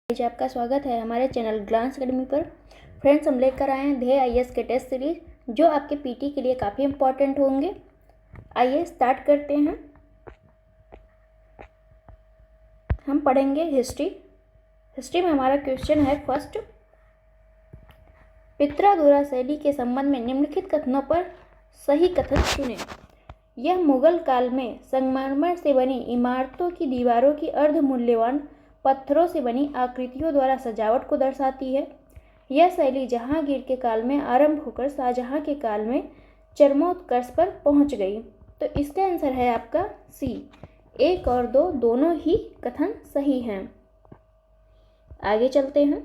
आपका स्वागत है हमारे चैनल ग्लांस एकेडमी पर। फ्रेंड्स, हम लेकर आए हैं ध्येय आईएएस के टेस्ट सीरीज जो आपके पीटी के लिए काफ़ी इम्पोर्टेंट होंगे। आइए स्टार्ट करते हैं। हम पढ़ेंगे हिस्ट्री में हमारा क्वेश्चन है फर्स्ट, पित्रादुरा शैली के संबंध में निम्नलिखित कथनों पर सही कथन चुनें। यह मुगल काल में संगमरमर से बनी इमारतों की दीवारों की अर्धमूल्यवान पत्थरों से बनी आकृतियों द्वारा सजावट को दर्शाती है। यह शैली जहांगीर के काल में आरंभ होकर शाहजहां के काल में चरमोत्कर्ष पर पहुंच गई। तो इसका आंसर है आपका सी। 1 और 2 दोनों ही कथन सही हैं। आगे चलते हैं।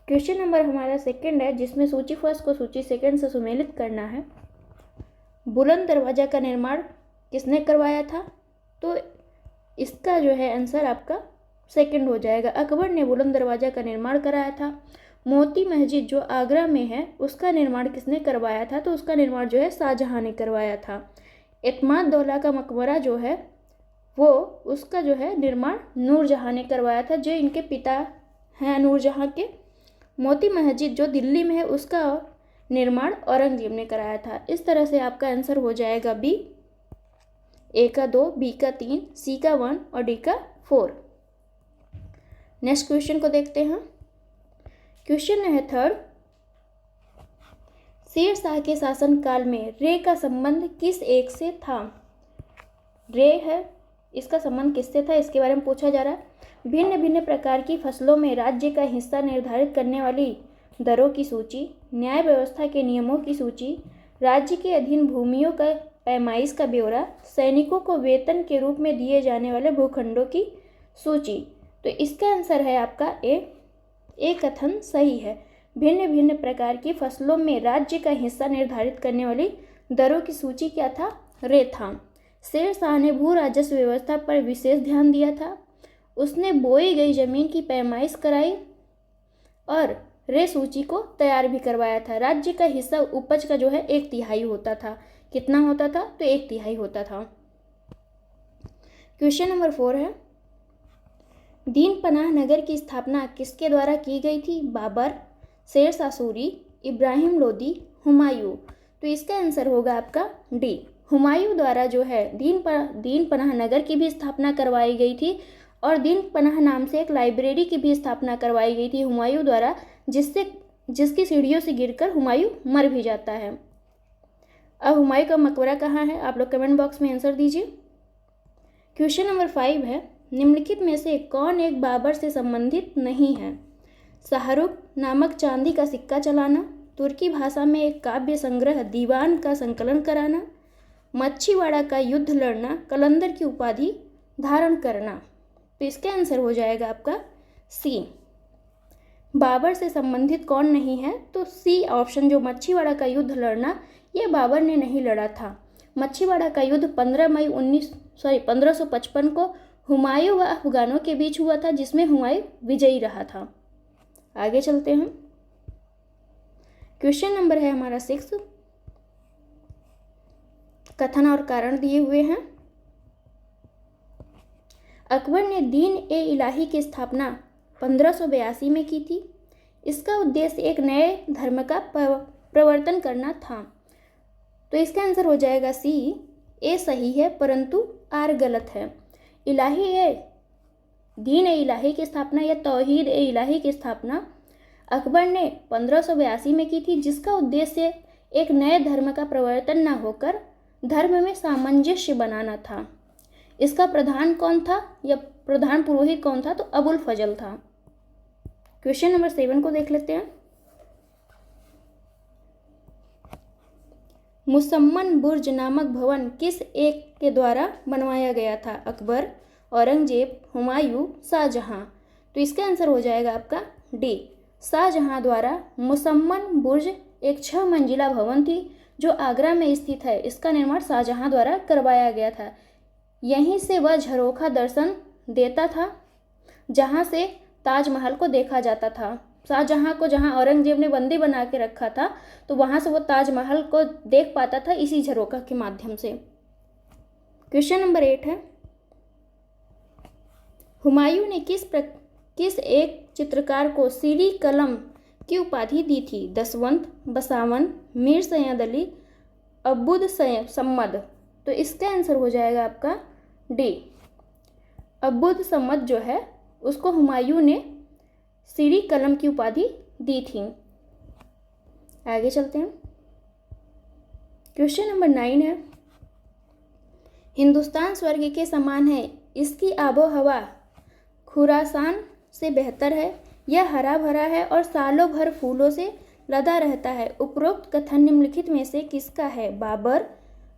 क्वेश्चन नंबर हमारा सेकंड है, जिसमें सूची फर्स्ट को सूची सेकंड से सुमेलित करना है। बुलंद दरवाजा का निर्माण किसने करवाया था? तो इसका जो है आंसर आपका सेकंड हो जाएगा। अकबर ने बुलंद दरवाजा का निर्माण कराया था। मोती मस्जिद जो आगरा में है उसका निर्माण किसने करवाया था? तो उसका निर्माण जो है शाहजहां ने करवाया था। एतमाद दौला का मकबरा जो है वो उसका जो है निर्माण नूरजहां ने करवाया था, जो इनके पिता हैं नूरजहां के। मोती मस्जिद जो दिल्ली में है उसका निर्माण औरंगजेब ने कराया था। इस तरह से आपका आंसर हो जाएगा बी। ए का 2, बी का 3, सी का 1 और डी का 4। नेक्स्ट क्वेश्चन को देखते हैं। क्वेश्चन है थर्ड, शेर शाह के शासन काल में रे का संबंध किस एक से था? रे है, इसका संबंध किससे था इसके बारे में पूछा जा रहा है। भिन्न भिन्न प्रकार की फसलों में राज्य का हिस्सा निर्धारित करने वाली दरों की सूची, न्याय व्यवस्था के नियमों की सूची, राज्य के अधीन भूमियों का पैमाइश का ब्यौरा, सैनिकों को वेतन के रूप में दिए जाने वाले भूखंडों की सूची। तो इसका आंसर है आपका ए कथन सही है। भिन्न भिन्न प्रकार की फसलों में राज्य का हिस्सा निर्धारित करने वाली दरों की सूची क्या था? रे था। शेर शाह ने भू राजस्व व्यवस्था पर विशेष ध्यान दिया था। उसने बोई गई जमीन की पैमाइश कराई और रे सूची को तैयार भी करवाया था। राज्य का हिस्सा उपज का जो है 1/3 होता था। कितना होता था? तो 1/3 होता था। क्वेश्चन नंबर 4 है, दीन पनाह नगर की स्थापना किसके द्वारा की गई थी? बाबर, शेर शाह सूरी, इब्राहिम लोदी, हुमायूं। तो इसका आंसर होगा आपका डी। हुमायूं द्वारा जो है दीन पनाह नगर की भी स्थापना करवाई गई थी और दीन पनाह नाम से एक लाइब्रेरी की भी स्थापना करवाई गई थी हुमायूं द्वारा, जिसकी सीढ़ियों से गिरकर हुमायूं मर भी जाता है। अब हुमायूं का मकबरा कहाँ है? आप लोग कमेंट बॉक्स में आंसर दीजिए। क्वेश्चन नंबर 5 है, निम्नलिखित में से कौन एक बाबर से संबंधित नहीं है? शाहरुख नामक चांदी का सिक्का चलाना, तुर्की भाषा में एक काव्य संग्रह दीवान का संकलन कराना, मच्छीवाड़ा का युद्ध लड़ना, कलंदर की उपाधि धारण करना। तो इसका आंसर हो जाएगा आपका सी। बाबर से संबंधित कौन नहीं है? तो सी ऑप्शन, जो मच्छीवाड़ा का युद्ध लड़ना, ये बाबर ने नहीं लड़ा था। मच्छीवाड़ा का युद्ध 15 मई 1555 को हुमायूं व अफगानों के बीच हुआ था, जिसमें हुमायूं विजयी रहा था। आगे चलते हैं। क्वेश्चन नंबर है हमारा 6, कथन और कारण दिए हुए हैं। अकबर ने दीन ए इलाही की स्थापना 1582 में की थी। इसका उद्देश्य एक नए धर्म का प्रवर्तन करना था। तो इसका आंसर हो जाएगा सी। ए सही है परंतु आर गलत है। इलाही ए दीन ए इलाही की स्थापना या तौहीद ए इलाही की स्थापना अकबर ने 1582 में की थी, जिसका उद्देश्य एक नए धर्म का प्रवर्तन न होकर धर्म में सामंजस्य बनाना था। इसका प्रधान कौन था या प्रधान पुरोहित कौन था? तो अबुल फजल था। क्वेश्चन नंबर 7 को देख लेते हैं। मुसम्मन बुर्ज नामक भवन किस एक के द्वारा बनवाया गया था? अकबर, औरंगजेब, हुमायूं, शाहजहां। तो इसका आंसर हो जाएगा आपका डी। शाहजहां द्वारा मुसम्मन बुर्ज एक 6 मंजिला भवन थी जो आगरा में स्थित है। इसका निर्माण शाहजहां द्वारा करवाया गया था। यहीं से वह झरोखा दर्शन देता था जहां से ताजमहल को देखा जाता था। शाहजहां को जहां औरंगजेब ने बंदी बना के रखा था, तो वहां से वो ताजमहल को देख पाता था इसी झरोखा के माध्यम से। क्वेश्चन नंबर 8 है, हुमायूं ने किस एक चित्रकार को सीरी कलम की उपाधि दी थी? दसवंत, बसावन, मीर सैयद अली, अब्बुद सम्मद। तो इसका आंसर हो जाएगा आपका डी, अब्बुद सम्मद जो है उसको हुमायूं ने सीरी कलम की उपाधि दी थी। आगे चलते हैं। क्वेश्चन नंबर 9 है, हिंदुस्तान स्वर्ग के समान है, इसकी आबो हवा खुरासान से बेहतर है, यह हरा भरा है और सालों भर फूलों से लदा रहता है। उपरोक्त कथन निम्नलिखित में से किसका है? बाबर,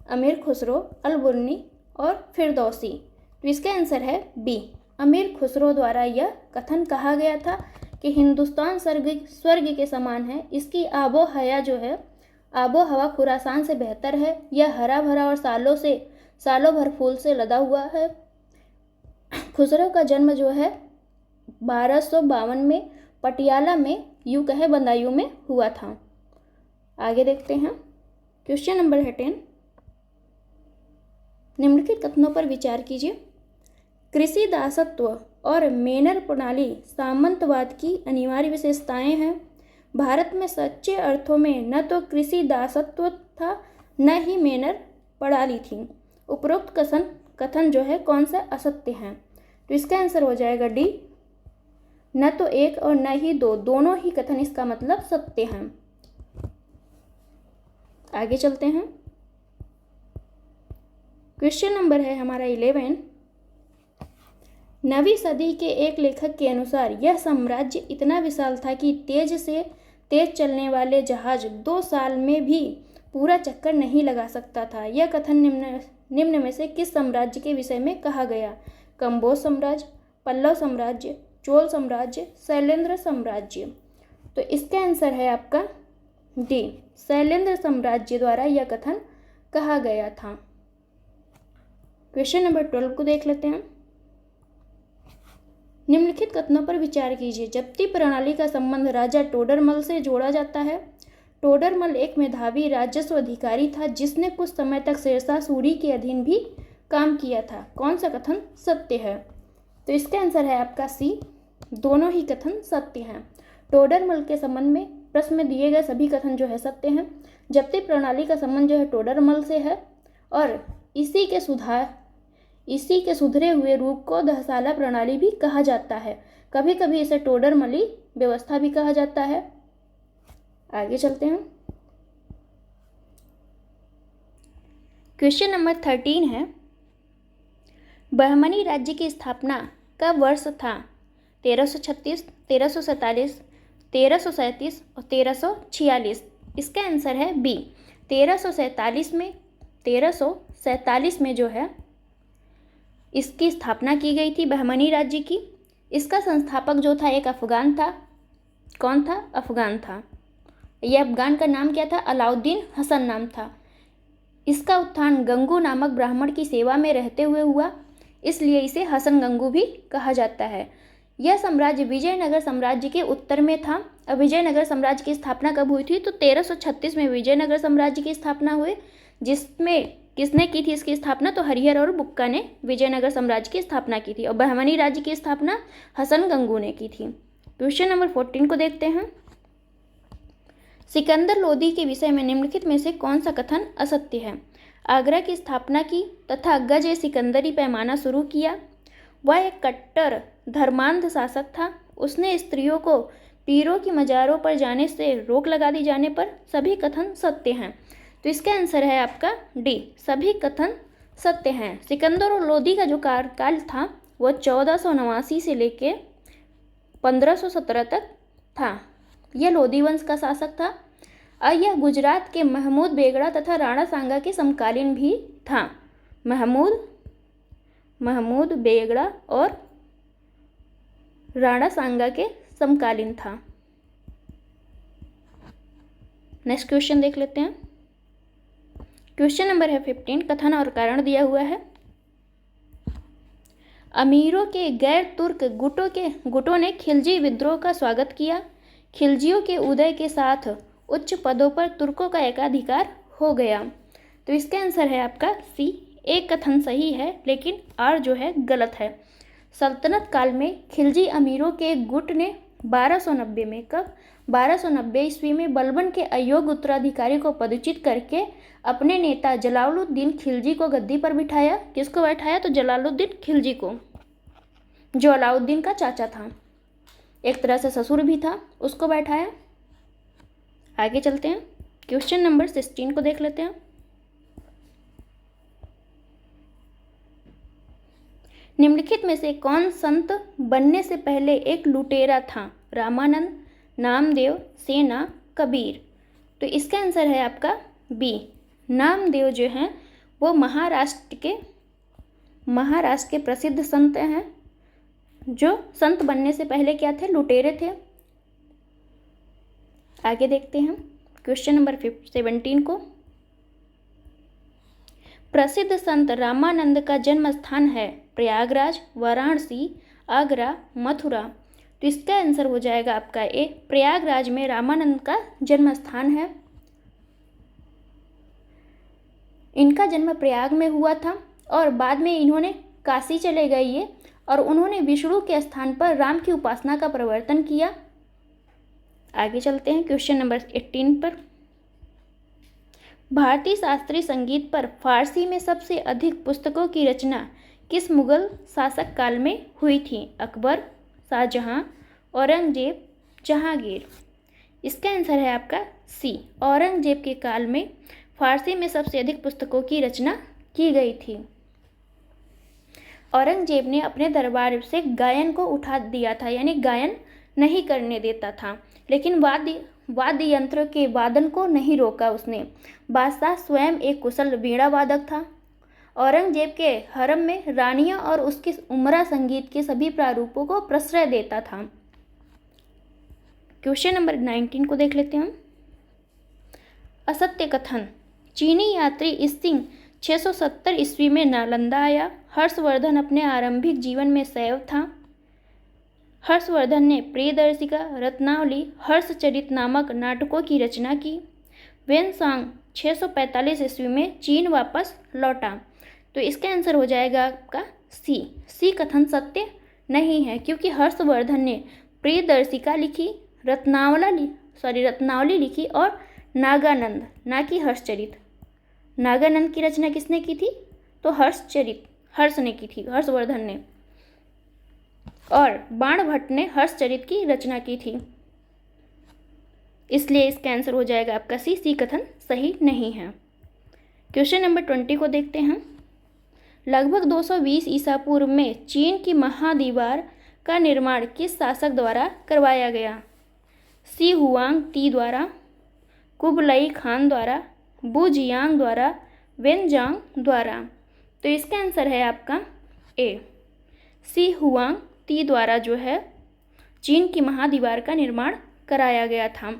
अमीर खुसरो, अल-बुर्नी और फिरदौसी। तो इसका आंसर है बी, अमीर खुसरो द्वारा यह कथन कहा गया था कि हिंदुस्तान स्वर्ग के समान है, इसकी आबो हया जो है, आबो हवा खुरासान से बेहतर है, यह हरा भरा और सालों भर फूल से लदा हुआ है। खुसरो का जन्म जो है 1252 में पटियाला में यूं कहे बदायूं में हुआ था। आगे देखते हैं। क्वेश्चन नंबर है 10, निम्नलिखित कथनों पर विचार कीजिए। कृषि दासत्व और मेनर प्रणाली सामंतवाद की अनिवार्य विशेषताएं हैं। भारत में सच्चे अर्थों में न तो कृषि दासत्व था न ही मेनर प्रणाली थी। उपरोक्त कथन जो है कौन सा असत्य है? तो इसका आंसर हो जाएगा डी, न तो एक और न ही दो, दोनों ही कथन इसका मतलब सत्य हैं। आगे चलते हैं। क्वेश्चन नंबर है हमारा 11, 9वीं सदी के एक लेखक के अनुसार यह साम्राज्य इतना विशाल था कि तेज चलने वाले जहाज 2 साल में भी पूरा चक्कर नहीं लगा सकता था। यह कथन निम्न में से किस साम्राज्य के विषय में कहा गया? कंबोज साम्राज्य, पल्लव साम्राज्य, चोल साम्राज्य, शैलेंद्र साम्राज्य। तो इसका आंसर है आपका डी, शैलेंद्र साम्राज्य द्वारा यह कथन कहा गया था। क्वेश्चन नंबर 12 को देख लेते हैं। निम्नलिखित कथनों पर विचार कीजिए। जब्ती प्रणाली का संबंध राजा टोडरमल से जोड़ा जाता है। टोडरमल एक मेधावी राजस्व अधिकारी था जिसने कुछ समय तक शेरशाह सूरी के अधीन भी काम किया था। कौन सा कथन सत्य है? तो इसका आंसर है आपका सी, दोनों ही कथन सत्य हैं। टोडरमल के संबंध में प्रश्न में दिए गए सभी कथन जो है सत्य हैं। जब्ती प्रणाली का संबंध जो है टोडरमल से है और इसी के सुधरे हुए रूप को दहसाला प्रणाली भी कहा जाता है। कभी कभी इसे टोडरमली व्यवस्था भी कहा जाता है। आगे चलते हैं। क्वेश्चन नंबर 13 है, बहमनी राज्य की स्थापना कब वर्ष था? 1336, 1347, 1337 और 1346। इसका आंसर है बी, 1347 में जो है इसकी स्थापना की गई थी बहमनी राज्य की। इसका संस्थापक जो था एक अफगान था। कौन था? अफगान था। यह अफगान का नाम क्या था? अलाउद्दीन हसन नाम था। इसका उत्थान गंगू नामक ब्राह्मण की सेवा में रहते हुए हुआ, इसलिए इसे हसन गंगू भी कहा जाता है। यह साम्राज्य विजयनगर साम्राज्य के उत्तर में था। अब विजयनगर साम्राज्य की स्थापना कब हुई थी? तो 1336 में विजयनगर साम्राज्य की स्थापना हुई, जिसमें किसने की थी इसकी स्थापना? तो हरिहर और बुक्का ने विजयनगर साम्राज्य की स्थापना की थी और बहमनी राज्य की स्थापना हसन गंगू ने की थी। क्वेश्चन नंबर 14 को देखते हैं। सिकंदर लोदी के विषय में निम्नलिखित में से कौन सा कथन असत्य है? आगरा की स्थापना की तथा गज सिकंदरी पैमाना शुरू किया। वह एक कट्टर धर्मांध शासक था। उसने स्त्रियों को पीरों की मज़ारों पर जाने से रोक लगा दी जाने पर सभी कथन सत्य हैं। तो इसका आंसर है आपका डी, सभी कथन सत्य हैं। सिकंदर और लोदी का जो कार्यकाल था वह 1489 से लेके 1517 तक था। यह लोदी वंश का शासक था और यह गुजरात के महमूद बेगड़ा तथा राणा सांगा के समकालीन भी था। महमूद बेगड़ा और राणा सांगा के समकालीन था। नेक्स्ट क्वेश्चन देख लेते हैं। क्वेश्चन नंबर है 15, कथन और कारण दिया हुआ है। अमीरों के गैर तुर्क गुटों ने खिलजी विद्रोह का स्वागत किया। खिलजियों के उदय के साथ उच्च पदों पर तुर्कों का एकाधिकार हो गया। तो इसका आंसर है आपका सी, एक कथन सही है लेकिन आर जो है गलत है। सल्तनत काल में खिलजी अमीरों के एक गुट ने 1290 में, कब 1290 ईस्वी में बलबन के अयोग्य उत्तराधिकारी को पदच्युत करके अपने नेता जलालुद्दीन खिलजी को गद्दी पर बिठाया। किसको बैठाया? तो जलालुद्दीन खिलजी को, जो अलाउद्दीन का चाचा था, एक तरह से ससुर भी था, उसको बैठाया। आगे चलते हैं, क्वेश्चन नंबर 16 को देख लेते हैं। निम्नलिखित में से कौन संत बनने से पहले एक लुटेरा था? रामानंद, नामदेव, सेना, कबीर। तो इसका आंसर है आपका बी, नामदेव जो हैं वो महाराष्ट्र के प्रसिद्ध संत हैं, जो संत बनने से पहले क्या थे? लुटेरे थे। आगे देखते हैं क्वेश्चन नंबर 17 को। प्रसिद्ध संत रामानंद का जन्म स्थान है प्रयागराज, वाराणसी, आगरा, मथुरा। तो इसका आंसर हो जाएगा आपका ए, प्रयागराज में रामानंद का जन्म स्थान है। इनका जन्म प्रयाग में हुआ था और बाद में इन्होंने काशी चले गए ये, और उन्होंने विष्णु के स्थान पर राम की उपासना का प्रवर्तन किया। आगे चलते हैं क्वेश्चन नंबर 18 पर। भारतीय शास्त्रीय संगीत पर फारसी में सबसे अधिक पुस्तकों की रचना किस मुगल शासक काल में हुई थी? अकबर, शाहजहां, औरंगजेब, जहांगीर। इसका आंसर है आपका सी, औरंगजेब के काल में फारसी में सबसे अधिक पुस्तकों की रचना की गई थी। औरंगजेब ने अपने दरबार से गायन को उठा दिया था, यानी गायन नहीं करने देता था, लेकिन वाद्य यंत्र के वादन को नहीं रोका उसने। बादशाह स्वयं एक कुशल वीणा वादक था। औरंगजेब के हरम में रानियां और उसके उमरा संगीत के सभी प्रारूपों को प्रश्रय देता था। क्वेश्चन नंबर 19 को देख लेते हैं। असत्य कथन। चीनी यात्री इसिंग 670 ईस्वी में नालंदा आया। हर्षवर्धन अपने आरंभिक जीवन में शैव था। हर्षवर्धन ने प्रियदर्शिका, रत्नावली, हर्षचरित नामक नाटकों की रचना की। वेनसांग 645 ईस्वी में चीन वापस लौटा। तो इसका आंसर हो जाएगा आपका सी कथन सत्य नहीं है, क्योंकि हर्षवर्धन ने प्रियदर्शिका लिखी, रत्नावली लिखी और नागानंद, ना कि हर्षचरित। नागानंद की रचना किसने की थी? तो हर्ष ने की थी, हर्षवर्धन ने। और बाणभट्ट ने हर्षचरित की रचना की थी। इसलिए इसका आंसर हो जाएगा आपका सी कथन सही नहीं है। क्वेश्चन नंबर 20 को देखते हैं। लगभग 220 ईसा पूर्व में चीन की महादीवार का निर्माण किस शासक द्वारा करवाया गया? सी हुआंग ती द्वारा, कुबलई खान द्वारा, बुजियांग द्वारा, वेनजांग द्वारा। तो इसका आंसर है आपका ए, सी हुआंग ती द्वारा जो है चीन की महादीवार का निर्माण कराया गया था।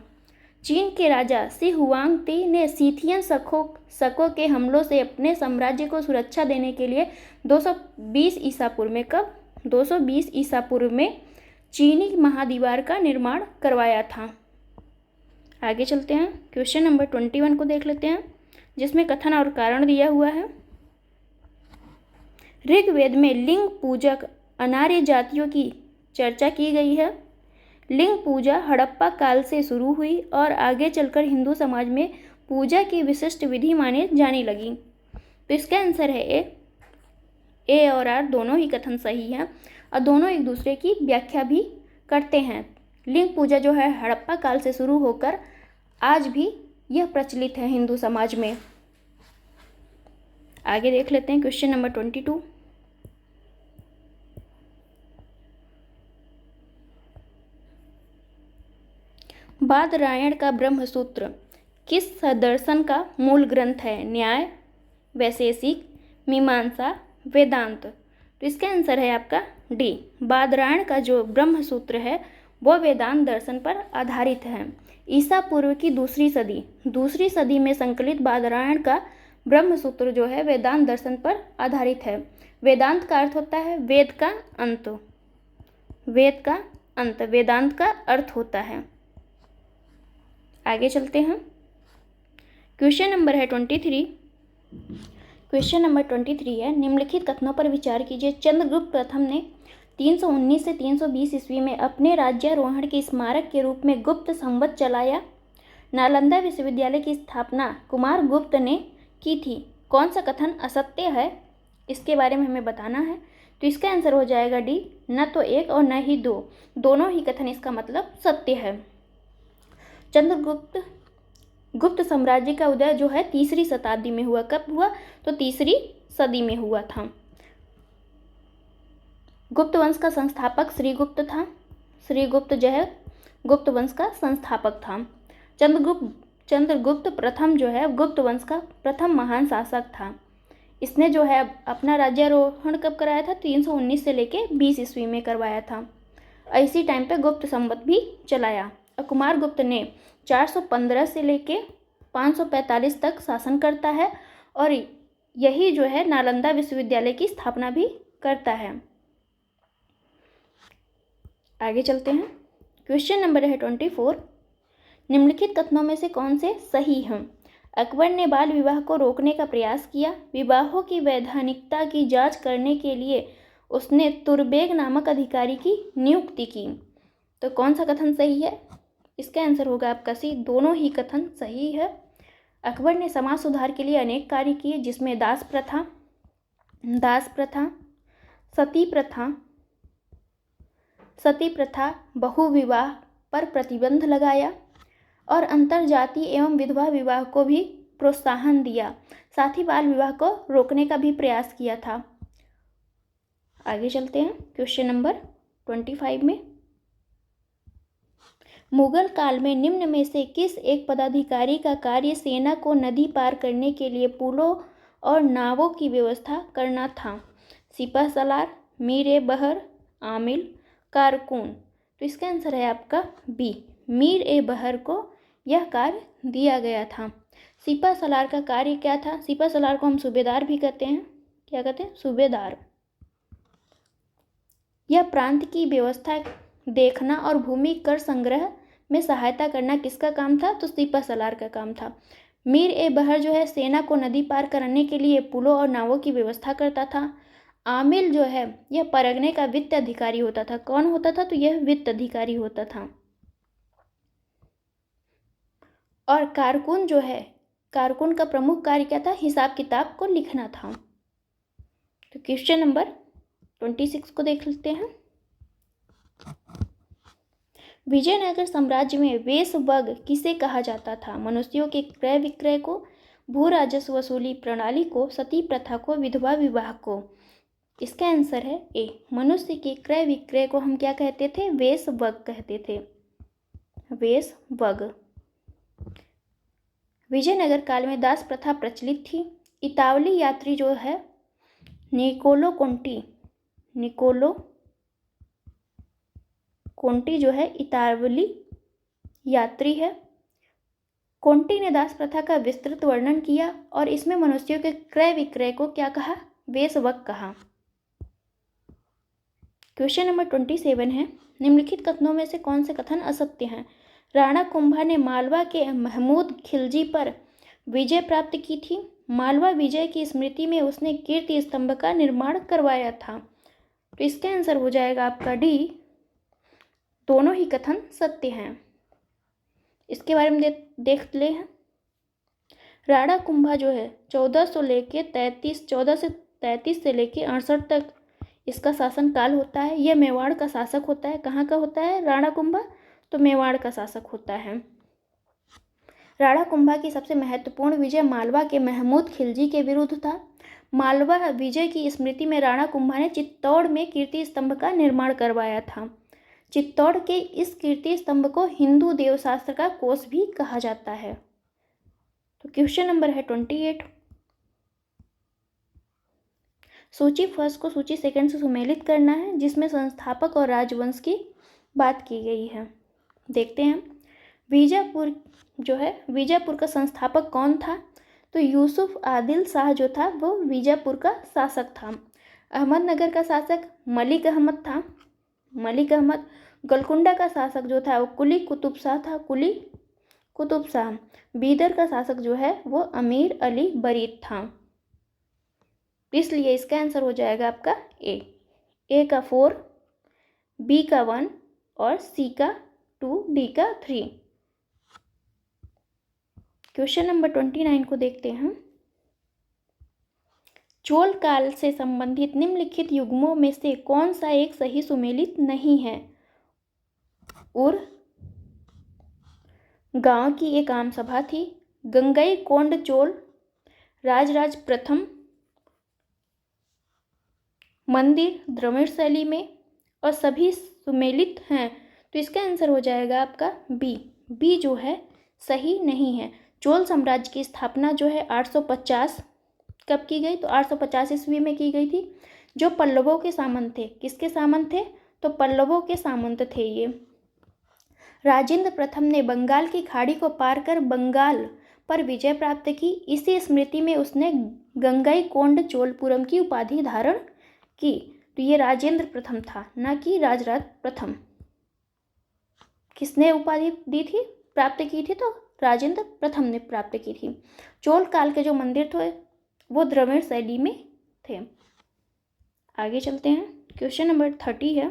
चीन के राजा सी हुआंग ती ने सीथियन शकों के हमलों से अपने साम्राज्य को सुरक्षा देने के लिए 220 ईसा पूर्व में, कब 220 ईसा पूर्व में चीनी महादीवार का निर्माण करवाया था। आगे चलते हैं, क्वेश्चन नंबर 21 को देख लेते हैं, जिसमें कथन और कारण दिया हुआ है। ऋग्वेद में लिंग पूजक अनार्य जातियों की चर्चा की गई है। लिंग पूजा हड़प्पा काल से शुरू हुई और आगे चलकर हिंदू समाज में पूजा की विशिष्ट विधि माने जाने लगी। तो इसका आंसर है ए और आर दोनों ही कथन सही है और दोनों एक दूसरे की व्याख्या भी करते हैं। लिंग पूजा जो है हड़प्पा काल से शुरू होकर आज भी यह प्रचलित है हिंदू समाज में। आगे देख लेते हैं क्वेश्चन नंबर 22। बादरायण का ब्रह्मसूत्र किस दर्शन का मूल ग्रंथ है? न्याय, वैशेषिक, मीमांसा, वेदांत। तो इसका आंसर है आपका डी, बादरायण का जो ब्रह्मसूत्र है वह वेदांत दर्शन पर आधारित है। ईसा पूर्व की दूसरी सदी में संकलित बादरायण का ब्रह्मसूत्र जो है वेदांत दर्शन पर आधारित है। वेदांत का अर्थ होता है वेद का अंत, वेदांत का अर्थ होता है। आगे चलते हैं, क्वेश्चन नंबर है 23। क्वेश्चन नंबर 23 है, निम्नलिखित कथनों पर विचार कीजिए। चंद्रगुप्त प्रथम ने 319 से 320 ईस्वी में अपने राज्यारोहण के स्मारक के रूप में गुप्त संवत चलाया। नालंदा विश्वविद्यालय की स्थापना कुमार गुप्त ने की थी। कौन सा कथन असत्य है, इसके बारे में हमें बताना है। तो इसका आंसर हो जाएगा डी, न तो एक और न ही दो, दोनों ही कथन इसका मतलब सत्य है। चंद्रगुप्त गुप्त साम्राज्य का उदय जो है 3री शताब्दी में हुआ। कब हुआ? तो 3री सदी में हुआ था। गुप्त वंश का संस्थापक श्रीगुप्त था। श्रीगुप्त जो है गुप्त वंश का संस्थापक था। चंद्रगुप्त प्रथम जो है गुप्त वंश का प्रथम महान शासक था। इसने जो है अपना राज्यारोहण कब कराया था? 319 से लेके 20 ईस्वी में करवाया था। इसी टाइम पे गुप्त संवत भी चलाया। और कुमार गुप्त ने 415 से लेके 545 तक शासन करता है और यही जो है नालंदा विश्वविद्यालय की स्थापना भी करता है। आगे चलते हैं। क्वेश्चन नंबर है 24। निम्नलिखित कथनों में से कौन से सही हैं? अकबर ने बाल विवाह को रोकने का प्रयास किया। विवाहों की वैधानिकता की जांच करने के लिए उसने तुरबेग नामक अधिकारी की नियुक्ति की। तो कौन सा कथन सही है? इसका आंसर होगा आपका सी, दोनों ही कथन सही है। अकबर ने समाज सुधार के लिए अनेक कार्य किए, जिसमें दास प्रथा, सती प्रथा, बहुविवाह पर प्रतिबंध लगाया और अंतरजातीय एवं विधवा विवाह को भी प्रोत्साहन दिया। साथ ही बाल विवाह को रोकने का भी प्रयास किया था। आगे चलते हैं क्वेश्चन नंबर 25 में। मुगल काल में निम्न में से किस एक पदाधिकारी का कार्य सेना को नदी पार करने के लिए पुलों और नावों की व्यवस्था करना था? सिपह सलार, मीर ए बहर, आमिल, कारकुन। तो इसका आंसर है आपका बी, मीर ए बहर को यह कार्य दिया गया था। सिपह सलार का कार्य क्या था? सिपह सलार को हम सूबेदार भी कहते हैं। क्या कहते हैं? सूबेदार। यह प्रांत की व्यवस्था देखना और भूमि कर संग्रह में सहायता करना किसका काम था? तो सिपह सलार का काम था। मीर ए बहर जो है सेना को नदी पार कराने के लिए पुलों और नावों की व्यवस्था करता था। आमिल जो है यह परगने का वित्त अधिकारी होता था। कौन होता था? तो यह वित्त अधिकारी होता था। और कारकुन जो है, कारकुन का प्रमुख कार्य क्या था? हिसाब किताब को लिखना था। तो क्वेश्चन नंबर 26 को देख लेते हैं। विजयनगर साम्राज्य में वेश्यवग किसे कहा जाता था? मनुष्यों के क्रय विक्रय को, भू राजस्व वसूली प्रणाली को, सती प्रथा को, विधवा विवाह को। इसका आंसर है ए, मनुष्य के क्रय विक्रय को हम क्या कहते थे? वेश्यवग कहते थे। वेश्यवग। विजयनगर काल में दास प्रथा प्रचलित थी। इतावली यात्री जो है निकोलो कोंटी जो है इतावली यात्री है। कोंटी ने दास प्रथा का विस्तृत वर्णन किया और इसमें मनुष्यों के क्रय विक्रय को क्या कहा? वेश्यवग कहा। क्वेश्चन नंबर 27 है। निम्नलिखित कथनों में से कौन से कथन असत्य हैं? राणा कुंभा ने मालवा के महमूद खिलजी पर विजय प्राप्त की थी। मालवा विजय की स्मृति में उसने कीर्ति स्तंभ का निर्माण करवाया था। तो इसका आंसर हो जाएगा आपका डी, दोनों ही कथन सत्य हैं। इसके बारे में देख ले हैं। राणा कुंभा जो है 1400 से 33 से लेके 68 तक इसका शासन काल होता है। यह मेवाड़ का शासक होता है। कहाँ का होता है राणा कुंभा? तो मेवाड़ का शासक होता है। राणा कुंभा की सबसे महत्वपूर्ण विजय मालवा के महमूद खिलजी के विरुद्ध था। मालवा विजय की स्मृति में राणा कुंभा ने चित्तौड़ में कीर्ति स्तंभ का निर्माण करवाया था। चित्तौड़ के इस कीर्ति स्तंभ को हिंदू देवशास्त्र का कोष भी कहा जाता है। तो क्वेश्चन नंबर है 28। सूची फर्स्ट को सूची सेकंड से सुमेलित करना है, जिसमें संस्थापक और राजवंश की बात की गई है। देखते हैं। बीजापुर का संस्थापक कौन था? तो यूसुफ आदिल शाह जो था वो बीजापुर का शासक था। अहमदनगर का शासक मलिक अहमद था। गोलकुंडा का शासक जो था वो कुली कुतुब शाह था। बीदर का शासक जो है वो अमीर अली बरीद था। इसलिए इसका आंसर हो जाएगा आपका ए का 4 बी का 1 और सी का 2, डी का 3। क्वेश्चन नंबर 29 को देखते हैं। चोल काल से संबंधित निम्नलिखित युग्मों में से कौन सा एक सही सुमेलित नहीं है? उर गांव की एक आम सभा थी। गंगई कोंड चोल राजराज प्रथम मंदिर द्रविड़ शैली में और सभी सुमेलित हैं, तो इसका आंसर हो जाएगा आपका बी। बी जो है सही नहीं है। चोल साम्राज्य की स्थापना जो है 850 कब की गई? तो 850 ईस्वी में की गई थी। जो पल्लवों के सामंत थे, किसके सामंत थे? तो पल्लवों के सामंत थे ये। राजेंद्र प्रथम ने बंगाल की खाड़ी को पार कर बंगाल पर विजय प्राप्त की। इसी स्मृति में उसने गंगई कोंड चोलपुरम की उपाधि धारण की। तो ये राजेंद्र प्रथम था, ना कि राजराज प्रथम। किसने उपाधि दी थी, प्राप्त की थी? तो राजेंद्र प्रथम ने प्राप्त की थी। चोल काल के जो मंदिर थे वो द्रविड़ शैली में थे। आगे चलते हैं। क्वेश्चन नंबर 30 है।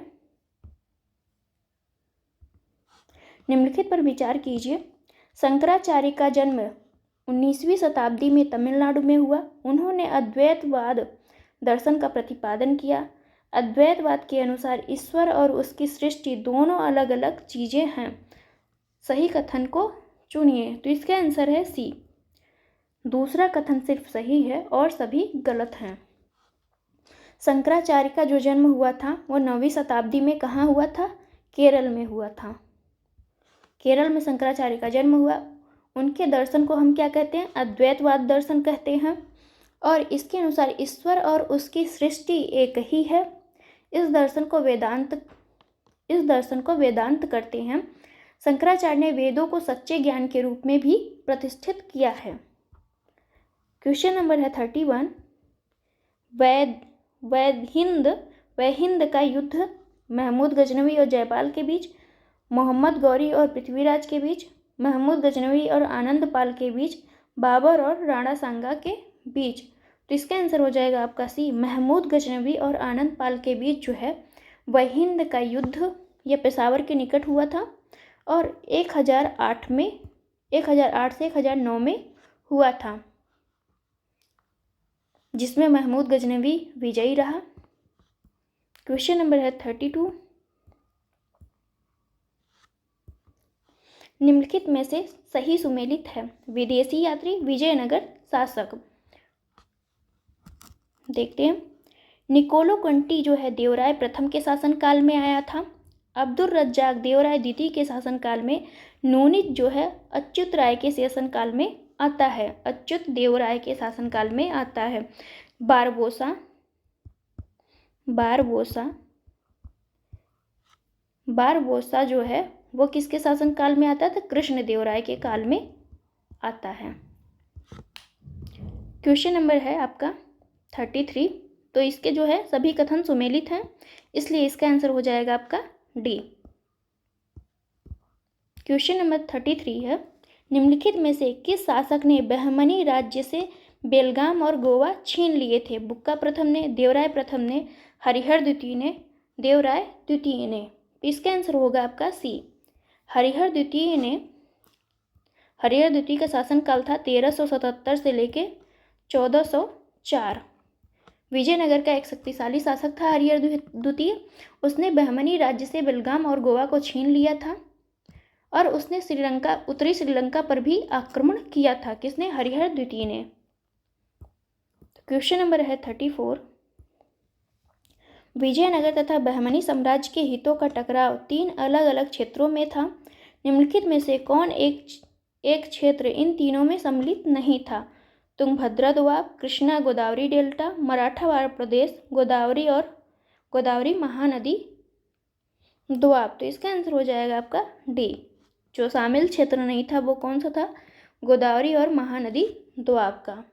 निम्नलिखित पर विचार कीजिए। शंकराचार्य का जन्म 19वीं शताब्दी में तमिलनाडु में हुआ। उन्होंने अद्वैतवाद दर्शन का प्रतिपादन किया। अद्वैतवाद के अनुसार ईश्वर और उसकी सृष्टि दोनों अलग अलग चीजें हैं। सही कथन को चुनिए। तो इसका आंसर है सी। दूसरा कथन सिर्फ सही है और सभी गलत हैं। शंकराचार्य का जो जन्म हुआ था वो 9वीं शताब्दी में कहाँ हुआ था? केरल में हुआ था। केरल में शंकराचार्य का जन्म हुआ। उनके दर्शन को हम क्या कहते हैं? अद्वैतवाद दर्शन कहते हैं। और इसके अनुसार ईश्वर और उसकी सृष्टि एक ही है। इस दर्शन को वेदांत करते हैं। शंकराचार्य ने वेदों को सच्चे ज्ञान के रूप में भी प्रतिष्ठित किया है। क्वेश्चन नंबर है 31। वहिंद का युद्ध महमूद गजनवी और जयपाल के बीच, मोहम्मद गौरी और पृथ्वीराज के बीच, महमूद गजनवी और आनंद पाल के बीच, बाबर और राणा सांगा के बीच। तो इसका आंसर हो जाएगा आपका सी। महमूद गजनवी और आनंद पाल के बीच जो है वहिंद का युद्ध, यह पेशावर के निकट हुआ था और 1008 से 1009 में हुआ था, जिसमें महमूद गजनवी विजयी रहा। क्वेश्चन नंबर है 32। निम्नलिखित में से सही सुमेलित है। विदेशी यात्री, विजयनगर शासक। देखते हैं। निकोलो कंटी जो है देवराय प्रथम के शासनकाल में आया था। अब्दुल रज्जाक देवराय द्वितीय के शासनकाल में। नूनित जो है अच्युत राय के शासनकाल में आता है। अच्युत देवराय के शासनकाल में आता है। बारबोसा जो है वो किसके शासनकाल में आता था? कृष्ण देवराय के काल में आता है। क्वेश्चन नंबर है आपका 33। तो इसके जो है सभी कथन सुमेलित हैं, इसलिए इसका आंसर हो जाएगा आपका डी। क्वेश्चन नंबर 33 है। निम्नलिखित में से किस शासक ने बहमनी राज्य से बेलगाम और गोवा छीन लिए थे? बुक्का प्रथम ने, देवराय प्रथम ने, हरिहर द्वितीय ने, देवराय द्वितीय ने। तो इसका आंसर होगा आपका सी। हरिहर द्वितीय का शासनकाल था 1377 से लेके 1404। विजयनगर का एक शक्तिशाली शासक था हरिहर द्वितीय। उसने बहमनी राज्य से बेलगाम और गोवा को छीन लिया था और उसने उत्तरी श्रीलंका पर भी आक्रमण किया था। किसने? हरिहर द्वितीय ने। क्वेश्चन नंबर है 34। विजयनगर तथा बहमनी साम्राज्य के हितों का टकराव 3 अलग अलग क्षेत्रों में था। निम्नलिखित में से कौन एक क्षेत्र इन तीनों में सम्मिलित नहीं था? तुंगभद्रा दोआब, कृष्णा गोदावरी डेल्टा, मराठावाड़ प्रदेश, गोदावरी और गोदावरी महानदी दोआब। तो इसका आंसर हो जाएगा आपका डी। जो शामिल क्षेत्र नहीं था वो कौन सा था? गोदावरी और महानदी दोआब का।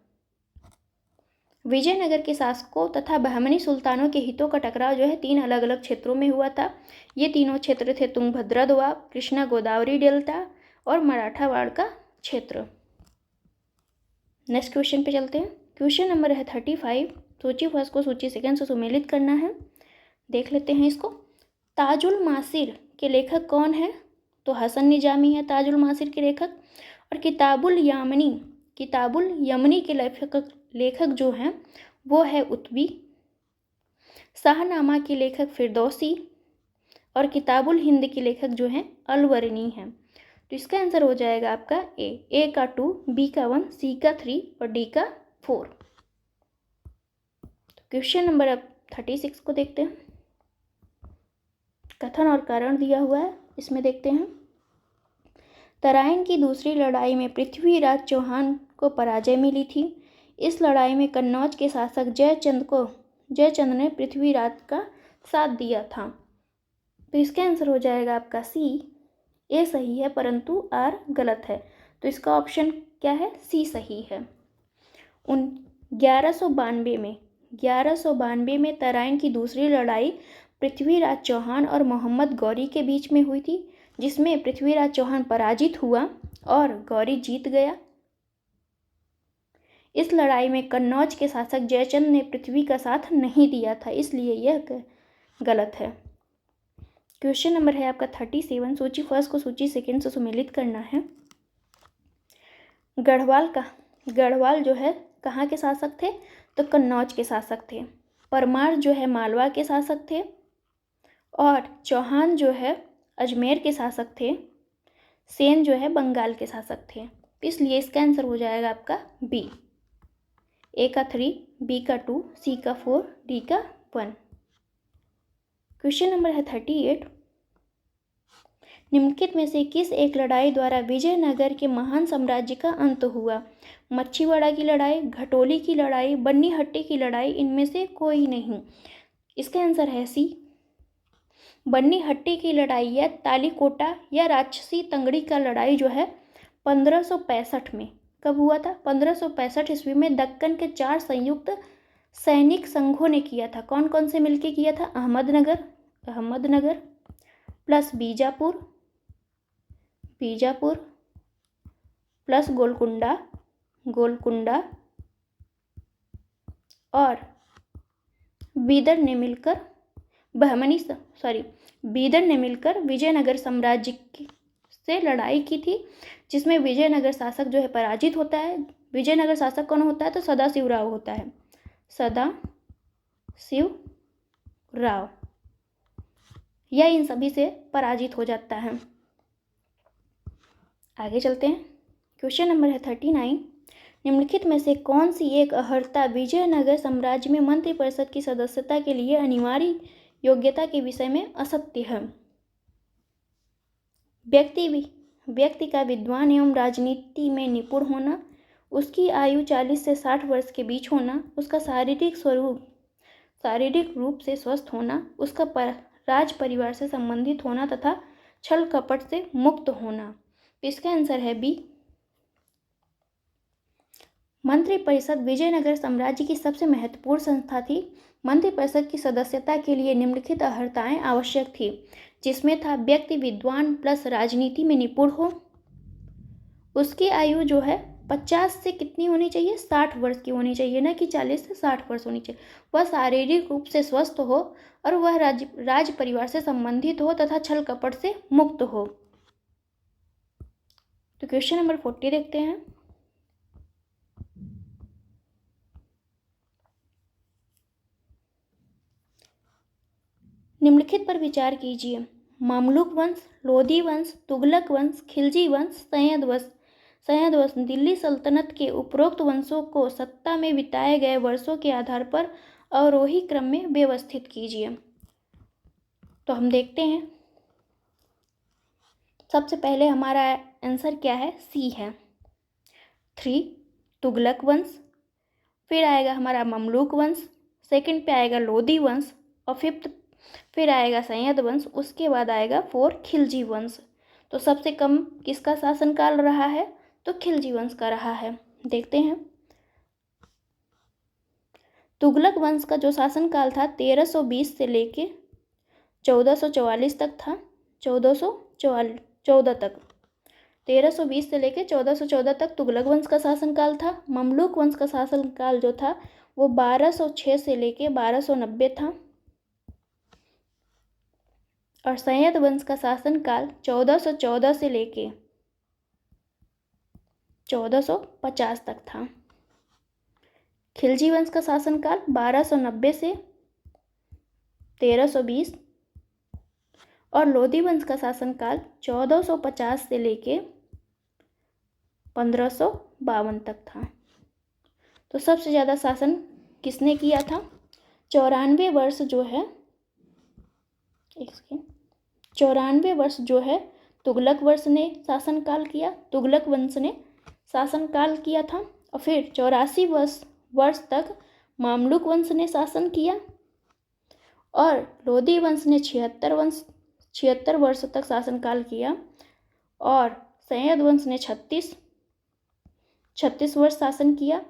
विजयनगर के शासकों तथा बहमनी सुल्तानों के हितों का टकराव जो है 3 अलग अलग क्षेत्रों में हुआ था। ये तीनों क्षेत्र थे तुंगभद्रा दोआब, कृष्णा गोदावरी डेल्टा और मराठावाड़ का क्षेत्र। नेक्स्ट क्वेश्चन पे चलते हैं। क्वेश्चन नंबर है 35। सूची फर्स्ट को सूची सेकंड से सुमेलित करना है। देख लेते हैं इसको। ताजुल मासिर के लेखक कौन है? तो हसन निजामी है ताजुल मासिर के लेखक। और किताबुल यमनी के लेखक जो हैं वो है उत्बी। शाहनामा के लेखक फिरदौसी और किताबुल हिंद के लेखक जो हैं अलवरनी हैं। तो इसका आंसर हो जाएगा आपका ए का 2, बी का 1, सी का 3 और डी का 4। तो क्वेश्चन नंबर अब 36 को देखते हैं। कथन और कारण दिया हुआ है, इसमें देखते हैं। तराइन की दूसरी लड़ाई में पृथ्वीराज चौहान को पराजय मिली थी। इस लड़ाई में कन्नौज के शासक जयचंद ने पृथ्वीराज का साथ दिया था। तो इसका आंसर हो जाएगा आपका सी। ए सही है परंतु आर गलत है, तो इसका ऑप्शन क्या है? सी सही है। 1192 में तराइन की दूसरी लड़ाई पृथ्वीराज चौहान और मोहम्मद गौरी के बीच में हुई थी, जिसमें पृथ्वीराज चौहान पराजित हुआ और गौरी जीत गया। इस लड़ाई में कन्नौज के शासक जयचंद ने पृथ्वी का साथ नहीं दिया था, इसलिए यह गलत है। क्वेश्चन नंबर है आपका 37। सूची फर्स्ट को सूची सेकंड से सुमेलित करना है। गढ़वाल जो है कहाँ के शासक थे? तो कन्नौज के शासक थे। परमार जो है मालवा के शासक थे और चौहान जो है अजमेर के शासक थे। सेन जो है बंगाल के शासक थे। इसलिए इसका आंसर हो जाएगा आपका बी। ए का 3, बी का 2, सी का 4, डी का 1। क्वेश्चन नंबर है 38। निम्नलिखित में से किस एक लड़ाई द्वारा विजयनगर के महान साम्राज्य का अंत हुआ? मच्छीवाड़ा की लड़ाई, घटोली की लड़ाई, बन्नीहट्टी की लड़ाई, इनमें से कोई नहीं। इसका आंसर है सी। बन्नीहट्टी की लड़ाई या तालीकोटा या राक्षसी तंगड़ी का लड़ाई जो है 1565 में कब हुआ था? 1565 ईस्वी में दक्कन के 4 संयुक्त सैनिक संघों ने किया था। कौन कौन से मिलके किया था? अहमदनगर प्लस बीजापुर प्लस गोलकुंडा और बीदर ने मिलकर विजयनगर साम्राज्य से लड़ाई की थी, जिसमें विजयनगर शासक जो है पराजित होता है। विजयनगर शासक कौन होता है? तो सदाशिवराव होता है। सदाशिवराव यह इन सभी से पराजित हो जाता है। आगे चलते हैं। क्वेश्चन नंबर है 39। निम्नलिखित में से कौन सी एक अर्हता विजयनगर साम्राज्य में मंत्रिपरिषद की सदस्यता के लिए अनिवार्य योग्यता के विषय में असत्य है? व्यक्ति का विद्वान एवं राजनीति में निपुण होना, उसकी आयु 40 से 60 वर्ष के बीच होना, उसका शारीरिक रूप से स्वस्थ होना, उसका राज परिवार से संबंधित होना तथा छल कपट से मुक्त होना। इसका आंसर है बी। मंत्रिपरिषद विजयनगर साम्राज्य की सबसे महत्वपूर्ण संस्था थी। मंत्रिपरिषद की सदस्यता के लिए निम्नलिखित अर्हताएं आवश्यक थी, जिसमें था व्यक्ति विद्वान प्लस राजनीति में निपुण हो, उसकी आयु जो है 50 से कितनी होनी चाहिए? 60 वर्ष की होनी चाहिए, ना कि 40 से 60 वर्ष होनी चाहिए। वह शारीरिक रूप से स्वस्थ हो और वह राज परिवार से संबंधित हो तथा छल कपट से मुक्त हो। तो क्वेश्चन नंबर 40 देखते हैं। निम्नलिखित पर विचार कीजिए। मामलुक वंश, लोधी वंश, तुगलक वंश, खिलजी वंश, सैयद वंश दिल्ली सल्तनत के उपरोक्त वंशों को सत्ता में बिताए गए वर्षों के आधार पर अवरोही क्रम में व्यवस्थित कीजिए। तो हम देखते हैं। सबसे पहले हमारा आंसर क्या है? सी है। 3 तुगलक वंश, फिर आएगा हमारा ममलूक वंश, सेकंड पे आएगा लोधी वंश और फिर आएगा सैयद वंश, उसके बाद आएगा 4 खिलजी वंश। तो सबसे कम किसका शासनकाल रहा है? तो खिलजी वंश का रहा है। देखते हैं। तुगलक वंश का जो शासनकाल था 1320 से लेके 1444 तक था। 1414 तक 1320 से लेके 1414 तक तुगलक वंश का शासनकाल था। ममलूक वंश का शासनकाल जो था वो 1206 से लेके 1290 था। और सैयद वंश का शासनकाल 1414 से लेके 1450 तक था। खिलजी वंश का शासनकाल 1290 से 1320 और लोधी वंश का शासनकाल 1450 से लेके 1552 तक था। तो सबसे ज़्यादा शासन किसने किया था? 94 वर्ष जो है 94 वर्ष जो है तुगलक वंश ने शासनकाल किया, तुगलक वंश ने शासनकाल किया था। और फिर 84 वर्ष तक मामलुक वंश ने शासन किया और लोधी वंश ने 76 वर्ष तक शासनकाल किया और सैयद वंश ने 36 वर्ष शासन किया।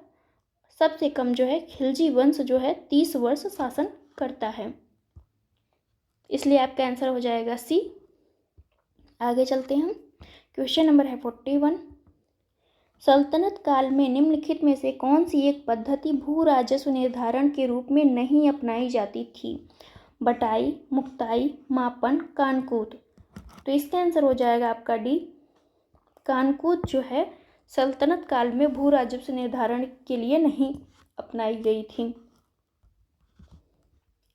सबसे कम जो है खिलजी वंश जो है 30 वर्ष शासन करता है, इसलिए आपका आंसर हो जाएगा सी। आगे चलते हैं। क्वेश्चन नंबर है 41। सल्तनत काल में निम्नलिखित में से कौन सी एक पद्धति भू राजस्व निर्धारण के रूप में नहीं अपनाई जाती थी? बटाई, मुक्ताई, मापन, कानकूद। तो इसका आंसर हो जाएगा आपका डी। कानकूद जो है सल्तनत काल में भू राजस्व निर्धारण के लिए नहीं अपनाई गई थी।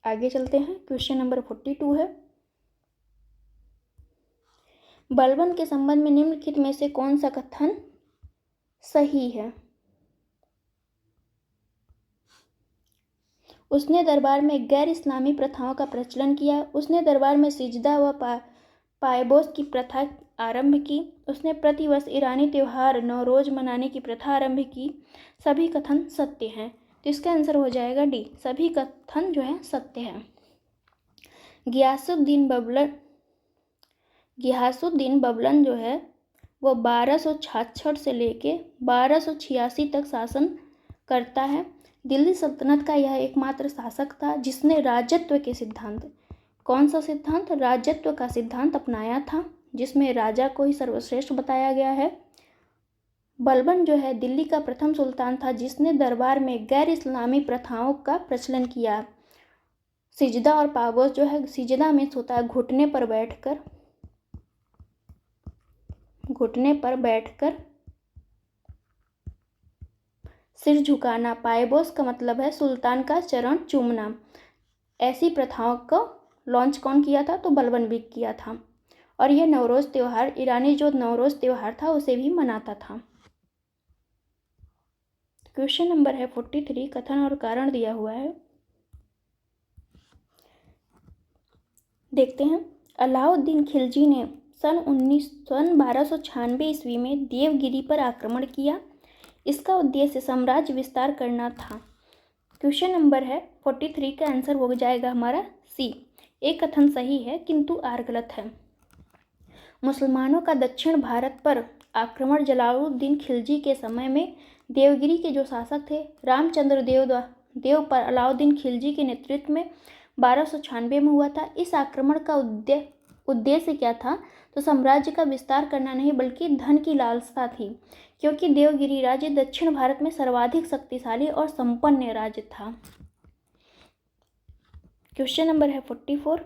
आगे चलते हैं। क्वेश्चन नंबर 42 है। बलबन के संबंध में निम्नलिखित में से कौन सा कथन सही है? उसने दरबार में गैर इस्लामी प्रथाओं का प्रचलन किया। उसने दरबार में सिजदा व पायबोस की प्रथा आरंभ की। उसने प्रतिवर्ष ईरानी त्योहार नौरोज मनाने की प्रथा आरंभ की। सभी कथन सत्य हैं। तो इसका आंसर हो जाएगा डी। सभी कथन जो है सत्य है। गियासुद्दीन बबलन जो है वो 1266 से लेके 1286 तक शासन करता है। दिल्ली सल्तनत का यह एकमात्र शासक था जिसने राजत्व के सिद्धांत, कौन सा सिद्धांत? राजत्व का सिद्धांत अपनाया था, जिसमें राजा को ही सर्वश्रेष्ठ बताया गया है। बलबन जो है दिल्ली का प्रथम सुल्तान था जिसने दरबार में गैर इस्लामी प्रथाओं का प्रचलन किया। सिजदा और पाबोस जो है, सिजदा में होता है घुटने पर बैठकर सिर झुकाना। पायबोस का मतलब है सुल्तान का चरण चूमना। ऐसी प्रथाओं को लॉन्च कौन किया था? तो बलबन भी किया था। और यह नवरोज त्योहार, ईरानी जो नवरोज त्योहार था उसे भी मनाता था। क्वेश्चन नंबर है 43। कथन और कारण दिया हुआ है, देखते हैं। अलाउद्दीन खिलजी ने सन 1296 ईस्वी में देवगिरी पर आक्रमण किया। इसका उद्देश्य साम्राज्य विस्तार करना था। क्वेश्चन नंबर है 43 का आंसर हो जाएगा हमारा सी। एक कथन सही है किंतु आर गलत है। मुसलमानों का दक्षिण भारत पर आक्रमण जलालुद्दीन खिलजी के समय में देवगिरी के जो शासक थे रामचंद्र देव पर अलाउद्दीन खिलजी के नेतृत्व में 1296 में हुआ था। इस आक्रमण का उद्देश्य क्या था? तो साम्राज्य का विस्तार करना नहीं बल्कि धन की लालसा थी, क्योंकि देवगिरी राज्य दक्षिण भारत में सर्वाधिक शक्तिशाली और संपन्न राज्य था। क्वेश्चन नंबर है 44।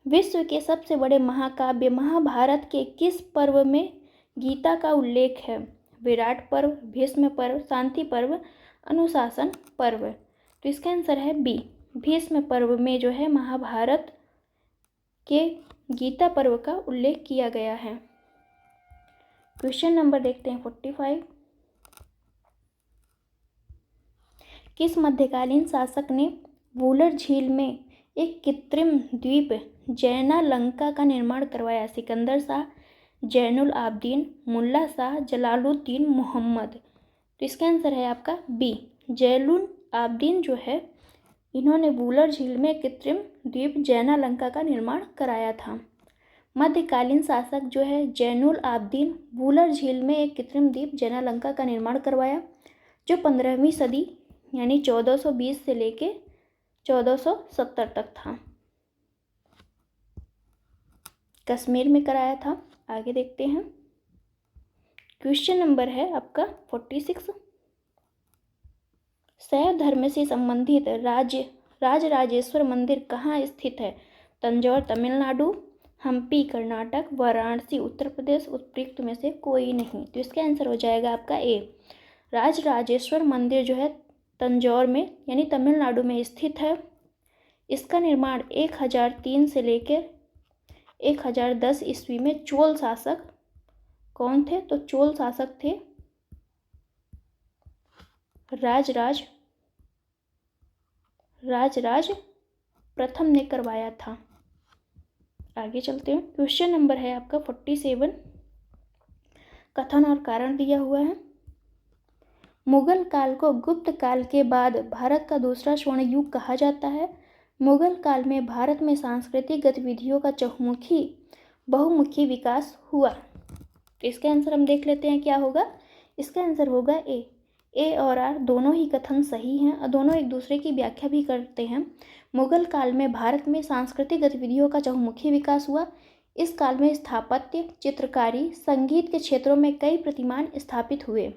विश्व के सबसे बड़े महाकाव्य महाभारत के किस पर्व में गीता का उल्लेख है? विराट पर्व, भीष्म पर्व, शांति पर्व, अनुशासन पर्व। तो इसका आंसर है बी। भीष्म पर्व में जो है महाभारत के गीता पर्व का उल्लेख किया गया है। क्वेश्चन नंबर देखते हैं 45। किस मध्यकालीन शासक ने वूलर झील में एक कृत्रिम द्वीप जैनालंका का निर्माण करवाया? सिकंदर शाह, जैनुल आबदीन, मुल्ला शाह, जलालुद्दीन मोहम्मद। तो इसका आंसर है आपका बी। जैनुल आबदीन जो है इन्होंने वूलर झील में कृत्रिम द्वीप जैनालंका का निर्माण कराया था। मध्यकालीन शासक जो है जैनुल आबदीन वूलर झील में एक कृत्रिम द्वीप जैनालंका का निर्माण करवाया, जो 15वीं सदी यानी 1420 से लेके 1470 तक था। कश्मीर में कराया था। आगे देखते हैं। क्वेश्चन नंबर है आपका 46। शैव धर्म से संबंधित राजराजेश्वर मंदिर कहाँ स्थित है? तंजौर तमिलनाडु, हम्पी कर्नाटक, वाराणसी उत्तर प्रदेश, उपयुक्त में से कोई नहीं। तो इसका आंसर हो जाएगा आपका ए। राजराजेश्वर मंदिर जो है तंजौर में यानी तमिलनाडु में स्थित है। इसका निर्माण 1003 से लेकर 1010 ईस्वी में चोल शासक कौन थे? तो चोल शासक थे राजराज प्रथम ने करवाया था। आगे चलते हैं। क्वेश्चन नंबर है आपका 47। कथन और कारण दिया हुआ है। मुगल काल को गुप्त काल के बाद भारत का दूसरा स्वर्ण युग कहा जाता है। मुगल काल में भारत में सांस्कृतिक गतिविधियों का बहुमुखी विकास हुआ। तो इसका आंसर हम देख लेते हैं क्या होगा। इसका आंसर होगा ए और आर दोनों ही कथन सही हैं और दोनों एक दूसरे की व्याख्या भी करते हैं। मुगल काल में भारत में सांस्कृतिक गतिविधियों का बहुमुखी विकास हुआ। इस काल में स्थापत्य, चित्रकारी, संगीत के क्षेत्रों में कई प्रतिमान स्थापित हुए।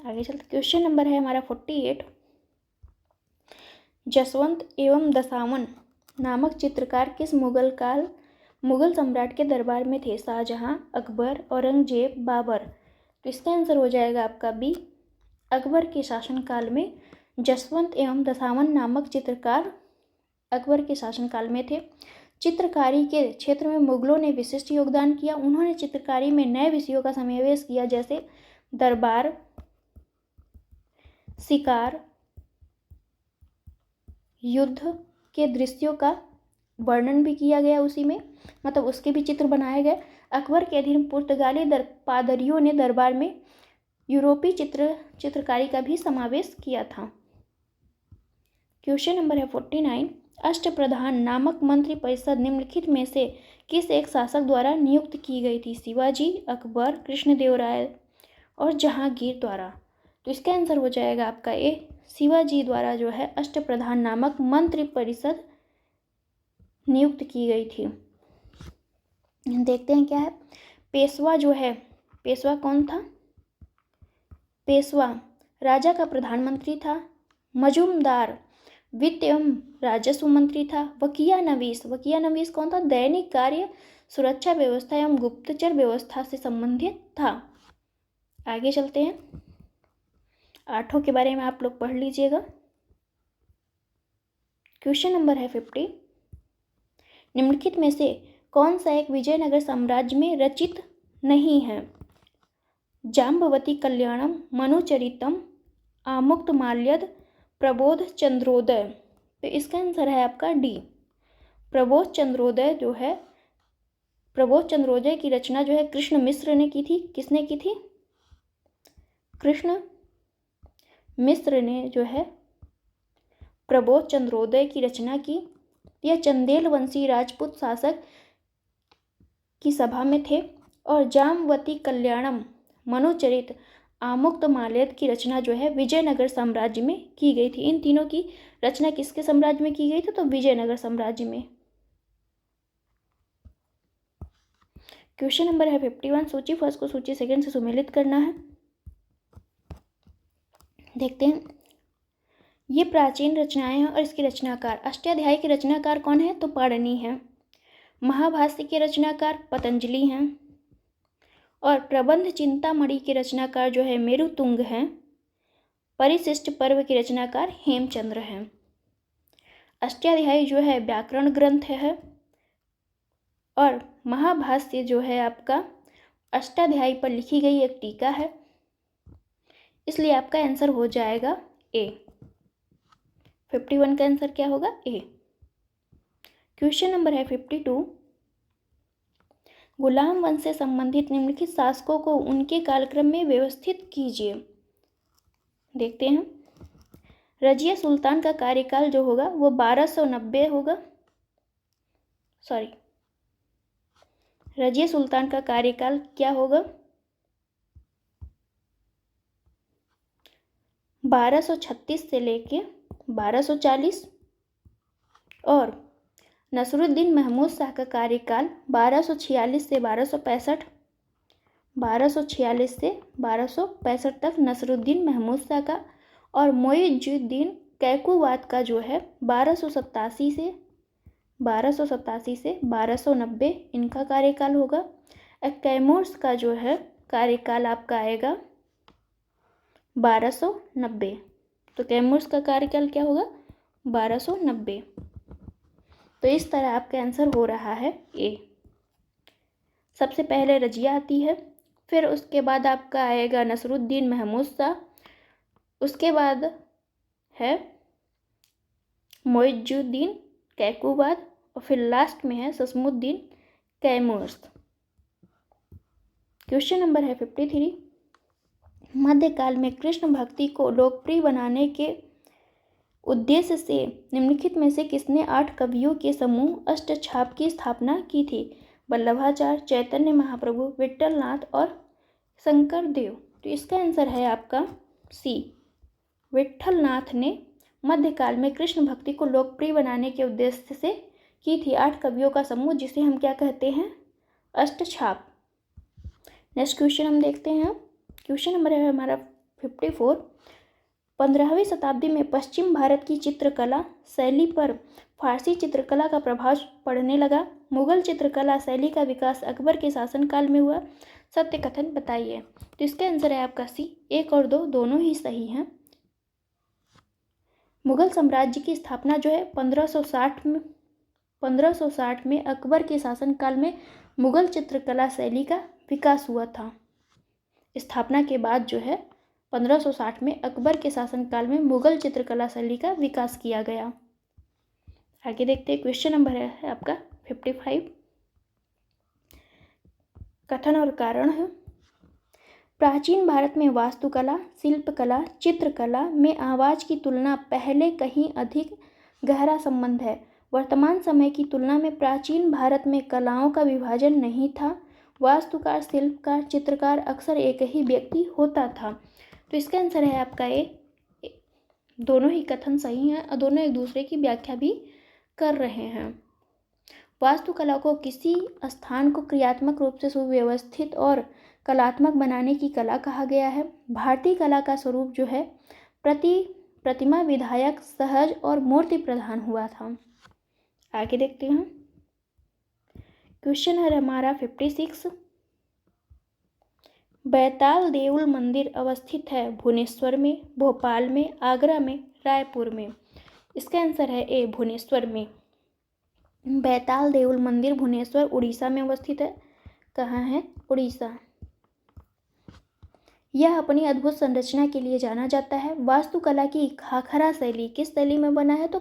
आगे चलते क्वेश्चन नंबर है हमारा 48। जसवंत एवं दशावन नामक चित्रकार किस मुगल सम्राट के दरबार में थे? शाहजहां, अकबर, औरंगजेब, बाबर। तो इसका आंसर हो जाएगा आपका बी। अकबर के शासनकाल में जसवंत एवं दशावन नामक चित्रकार अकबर के शासनकाल में थे। चित्रकारी के क्षेत्र में मुगलों ने विशिष्ट योगदान किया। उन्होंने चित्रकारी में नए विषयों का समावेश किया, जैसे दरबार, शिकार, युद्ध के दृश्यों का वर्णन भी किया गया उसी में, मतलब उसके भी चित्र बनाए गए। अकबर के अधीन पुर्तगाली पादरियों ने दरबार में यूरोपीय चित्रकारी का भी समावेश किया था। क्वेश्चन नंबर है 49। अष्टप्रधान नामक मंत्री परिषद निम्नलिखित में से किस एक शासक द्वारा नियुक्त की गई थी? शिवाजी, अकबर, कृष्णदेवराय और जहांगीर द्वारा। तो इसका आंसर हो जाएगा आपका ए। शिवाजी द्वारा जो है अष्टप्रधान नामक मंत्री परिषद नियुक्त की गई थी। देखते हैं क्या है। पेशवा जो है, पेशवा कौन था? पेशवा राजा का प्रधानमंत्री था। मजूमदार वित्त एवं राजस्व मंत्री था। वकिया नवीस कौन था? दैनिक कार्य, सुरक्षा व्यवस्था एवं गुप्तचर व्यवस्था से संबंधित था। आगे चलते हैं। 8 के बारे में आप लोग पढ़ लीजिएगा। क्वेश्चन नंबर है 50। निम्नलिखित में से कौन सा एक विजयनगर साम्राज्य में रचित नहीं है? जाम्बवती कल्याणम, मनुचरितम, आमुक्तमाल्यद, प्रबोध चंद्रोदय। तो इसका आंसर है आपका डी। प्रबोध चंद्रोदय की रचना जो है कृष्ण मिश्र ने की थी। किसने की थी? कृष्ण मिश्र ने जो है प्रबोध चंद्रोदय की रचना की। यह चंदेल वंशी राजपूत शासक की सभा में थे। और जाम्बवती कल्याणम, मनुचरित, आमुक्तमाल्यद की रचना जो है विजयनगर साम्राज्य में की गई थी। इन तीनों की रचना किसके साम्राज्य में की गई थी? तो विजयनगर साम्राज्य में। क्वेश्चन नंबर है 51। सूची फर्स्ट को सूची सेकंड से सुमेलित करना है। देखते हैं। ये प्राचीन रचनाएं हैं और इसके रचनाकार। अष्टाध्यायी के रचनाकार कौन है? तो पाणिनि है। महाभाष्य के रचनाकार पतंजलि हैं। और प्रबंध चिंतामणि के रचनाकार जो है मेरुतुंग हैं। परिशिष्ट पर्व के रचनाकार हेमचंद्र हैं। अष्टाध्यायी जो है व्याकरण ग्रंथ है और महाभाष्य जो है आपका अष्टाध्यायी पर लिखी गई एक टीका है। इसलिए आपका आंसर हो जाएगा ए। 51 का आंसर क्या होगा? ए। क्वेश्चन नंबर है 52। गुलाम वंश से संबंधित निम्नलिखित शासकों को उनके कालक्रम में व्यवस्थित कीजिए। देखते हैं। रजिया सुल्तान का कार्यकाल जो होगा वो 1290 होगा। रजिया सुल्तान का कार्यकाल क्या होगा? 1236 से लेके 1240। और नसरुद्दीन महमूद शाह का कार्यकाल 1246 से 1265। 1246 से 1265 तक नसरुद्दीन महमूद शाह का। और मोइजुद्दीन कैकुवाद का जो है 1287 से 1290 इनका कार्यकाल होगा। कैमूर्स का जो है कार्यकाल आपका आएगा 1290। तो कैमूर्स का कार्यकाल क्या होगा 1290। तो इस तरह आपका आंसर हो रहा है ए। सबसे पहले रजिया आती है, फिर उसके बाद आपका आएगा नसरुद्दीन महमूद शाह, उसके बाद है मोइजुद्दीन कैकुबाद और फिर लास्ट में है ससमुद्दीन कैमूर्स। क्वेश्चन नंबर है 53। मध्यकाल में कृष्ण भक्ति को लोकप्रिय बनाने के उद्देश्य से निम्नलिखित में से किसने 8 कवियों के समूह अष्टछाप की स्थापना की थी? वल्लभाचार्य, चैतन्य महाप्रभु, विट्ठलनाथ और शंकर देव। तो इसका आंसर है आपका सी, विट्ठलनाथ ने मध्यकाल में कृष्ण भक्ति को लोकप्रिय बनाने के उद्देश्य से की थी 8 कवियों का समूह, जिसे हम क्या कहते हैं अष्टछाप। नेक्स्ट क्वेश्चन हम देखते हैं। क्वेश्चन नंबर है हमारा 54। 15वीं शताब्दी में पश्चिम भारत की चित्रकला शैली पर फारसी चित्रकला का प्रभाव पड़ने लगा। मुगल चित्रकला शैली का विकास अकबर के शासनकाल में हुआ। सत्य कथन बताइए। तो इसका आंसर है आपका सी, 1 और 2 दोनों ही सही हैं। मुगल साम्राज्य की स्थापना जो है 1560 में अकबर के शासनकाल में मुगल चित्रकला शैली का विकास हुआ था। स्थापना के बाद जो है 1560 में अकबर के शासनकाल में मुगल चित्रकला शैली का विकास किया गया। आगे देखते हैं। क्वेश्चन नंबर है आपका 55। कथन और कारण है। प्राचीन भारत में वास्तुकला, शिल्पकला, चित्रकला में आवाज़ की तुलना पहले कहीं अधिक गहरा संबंध है। वर्तमान समय की तुलना में प्राचीन भारत में कलाओं का विभाजन नहीं था। वास्तुकार, शिल्पकार, चित्रकार अक्सर एक ही व्यक्ति होता था। तो इसका आंसर है आपका ए। दोनों ही कथन सही हैं और दोनों एक दूसरे की व्याख्या भी कर रहे हैं। वास्तुकला को किसी स्थान को क्रियात्मक रूप से सुव्यवस्थित और कलात्मक बनाने की कला कहा गया है। भारतीय कला का स्वरूप जो है प्रतिमा विधायक, सहज और मूर्ति प्रधान हुआ था। आगे देखते हैं। क्वेश्चन है हमारा 56। बैताल देउल मंदिर अवस्थित है भुवनेश्वर में, भोपाल में, आगरा में, रायपुर में। इसका आंसर है ए, भुवनेश्वर में। बैताल देउल मंदिर भुवनेश्वर उड़ीसा में अवस्थित है। कहाँ है? उड़ीसा। यह अपनी अद्भुत संरचना के लिए जाना जाता है। वास्तुकला की खाखरा शैली किस शैली में बना है? तो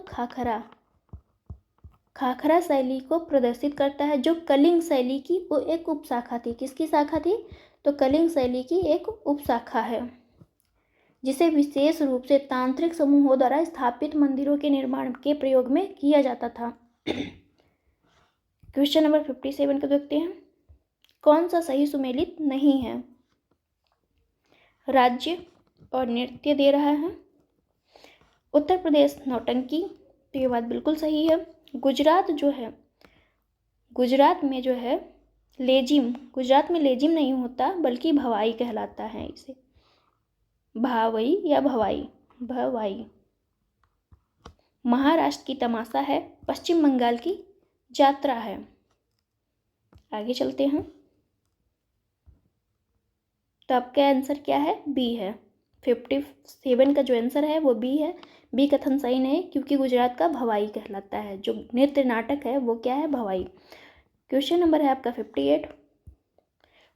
खाखरा शैली को प्रदर्शित करता है, जो कलिंग शैली की वो एक उपशाखा थी। किसकी शाखा थी? तो कलिंग शैली की एक उपशाखा है, जिसे विशेष रूप से तांत्रिक समूहों द्वारा स्थापित मंदिरों के निर्माण के प्रयोग में किया जाता था। क्वेश्चन नंबर 57 को देखते हैं। कौन सा सही सुमेलित नहीं है? राज्य और नृत्य दे रहा है। उत्तर प्रदेश नौटंकी, तो ये बात बिल्कुल सही है। गुजरात में जो है लेजिम, गुजरात में लेजिम नहीं होता बल्कि भवाई कहलाता है। इसे भावई या भवाई। महाराष्ट्र की तमाशा है। पश्चिम बंगाल की यात्रा है। आगे चलते हैं। तो आपका आंसर क्या है? बी है। 57 का जो आंसर है वो बी है। बी कथन सही नहीं, क्योंकि गुजरात का भवाई कहलाता है। जो नृत्य नाटक है वो क्या है? भवाई। क्वेश्चन नंबर है आपका 58।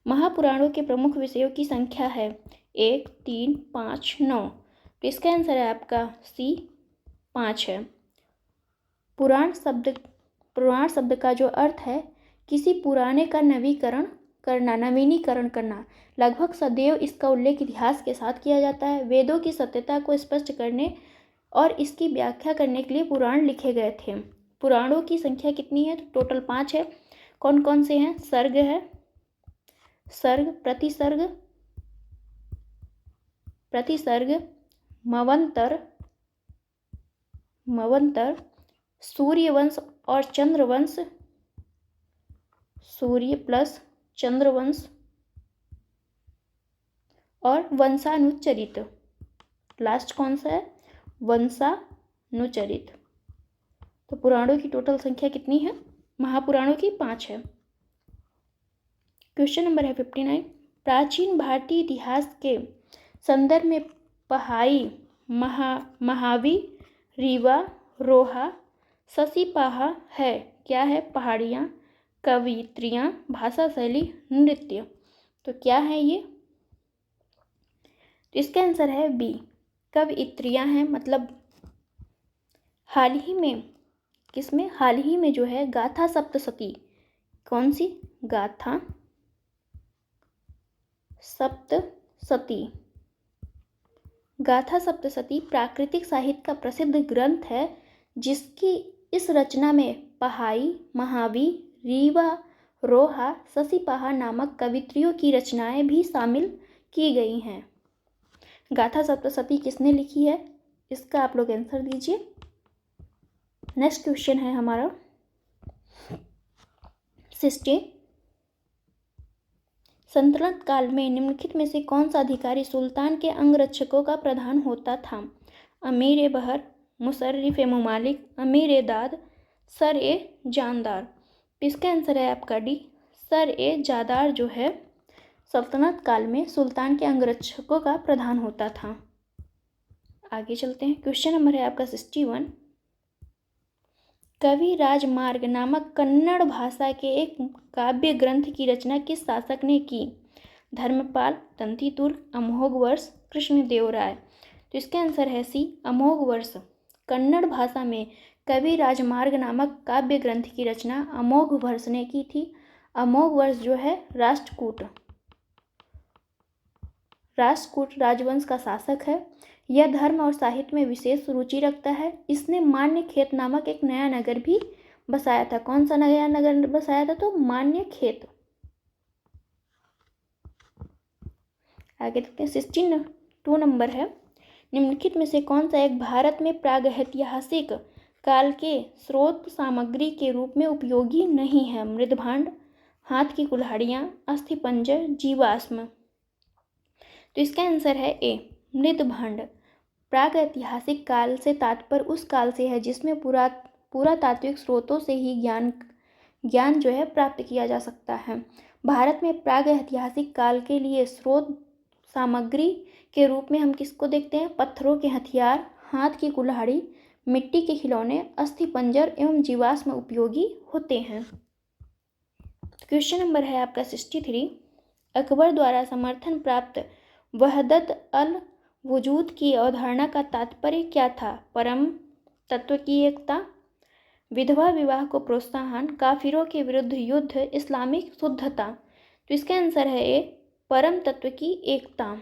महापुराणों के प्रमुख विषयों की संख्या है 1, 3, 5, 9। तो इसका आंसर है आपका सी, 5 है। पुराण शब्द का जो अर्थ है किसी पुराने का नवीनीकरण करना। लगभग सदैव इसका उल्लेख इतिहास के साथ किया जाता है। वेदों की सत्यता को स्पष्ट करने और इसकी व्याख्या करने के लिए पुराण लिखे गए थे। पुराणों की संख्या कितनी है? तो टोटल 5 है। कौन कौन से हैं? सर्ग है, प्रतिसर्ग, मवंतर, सूर्यवंश और चंद्रवंश, सूर्य प्लस चंद्रवंश और वंशानुचरित। लास्ट कौन सा है? नुचरित। तो पुराणों की टोटल संख्या कितनी है? महापुराणों की 5 है। क्वेश्चन नंबर है 59। प्राचीन भारतीय इतिहास के संदर्भ में पहाई, महावी, रीवा, रोहा, ससीपाहा है। क्या है? पहाड़ियाँ, कवित्रियाँ, भाषा शैली, नृत्य। तो क्या है ये? तो इसका आंसर है बी, कवित्रियाँ हैं। मतलब हाल ही में, किसमें? हाल ही में जो है गाथा सप्तशती। कौन सी? गाथा सप्तशती। गाथा सप्तशती प्राकृतिक साहित्य का प्रसिद्ध ग्रंथ है, जिसकी इस रचना में पहाई, महावी, रीवा, रोहा, ससीपाहा नामक कवित्रियों की रचनाएं भी शामिल की गई हैं। गाथा सप्तशती किसने लिखी है? इसका आप लोग आंसर दीजिए। नेक्स्ट क्वेश्चन है हमारा 60। सल्तनत काल में निम्नलिखित में से कौन सा अधिकारी सुल्तान के अंगरक्षकों का प्रधान होता था? अमीर बहर, मुशर्रिफ मुमालिक, अमीर दाद, सर ए जानदार। इसका आंसर है आपका डी, सर ए जादार जो है सल्तनत काल में सुल्तान के अंगरक्षकों का प्रधान होता था। आगे चलते हैं। क्वेश्चन नंबर है आपका 61। कवि राजमार्ग नामक कन्नड़ भाषा के एक काव्य ग्रंथ की रचना किस शासक ने की? धर्मपाल, तंतितुर्क, अमोघवर्ष, कृष्णदेवराय। तो इसका आंसर है सी, अमोघवर्ष। कन्नड़ भाषा में कवि राजमार्ग नामक काव्य ग्रंथ की रचना अमोघवर्ष ने की थी। अमोघवर्ष जो है राष्ट्रकूट राजवंश का शासक है। यह धर्म और साहित्य में विशेष रुचि रखता है। इसने मान्य खेत नामक एक नया नगर भी बसाया था। कौन सा नया नगर बसाया था? तो मान्य खेत। आगे देखते हैं। 62 नंबर है। निम्नलिखित में से कौन सा एक भारत में प्रागैतिहासिक काल के स्रोत सामग्री के रूप में उपयोगी नहीं है? मृदभांड, हाथ की कुल्हाड़ियाँ, अस्थिपंजर, जीवाश्म। तो इसका आंसर है ए, मृदभांड। प्रागैतिहासिक काल से तात्पर्य उस काल से है जिसमें पुरातात्विक स्रोतों से ही ज्ञान जो है प्राप्त किया जा सकता है। भारत में प्रागैतिहासिक काल के लिए स्रोत सामग्री के रूप में हम किसको देखते हैं? पत्थरों के हथियार, हाथ की कुल्हाड़ी, मिट्टी के खिलौने, अस्थिपंजर एवं जीवाश्म उपयोगी होते हैं। क्वेश्चन नंबर है आपका 63। अकबर द्वारा समर्थन प्राप्त वहदत अल वजूद की अवधारणा का तात्पर्य क्या था? परम तत्व की एकता, विधवा विवाह को प्रोत्साहन, काफिरों के विरुद्ध युद्ध, इस्लामिक शुद्धता। तो इसका आंसर है ए, परम तत्व की एकता।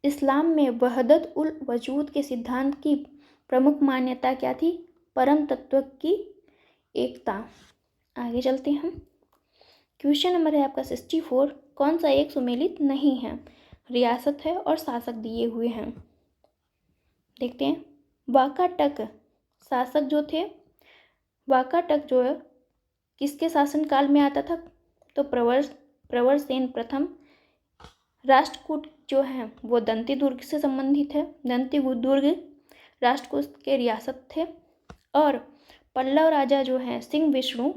इस्लाम में वहदत उल वजूद के सिद्धांत की प्रमुख मान्यता क्या थी? परम तत्व की एकता। आगे चलते हैं। क्वेश्चन नंबर है आपका 64। कौन सा एक सुमेलित नहीं है? रियासत है और शासक दिए हुए हैं। देखते हैं। वाकाटक शासक जो थे, वाकाटक जो है किसके शासनकाल में आता था? तो प्रवरसेन प्रथम। राष्ट्रकूट जो है वो दंतिदुर्ग से संबंधित है। दंतिदुर्ग राष्ट्रकूट के रियासत थे। और पल्लव राजा जो हैं सिंह विष्णु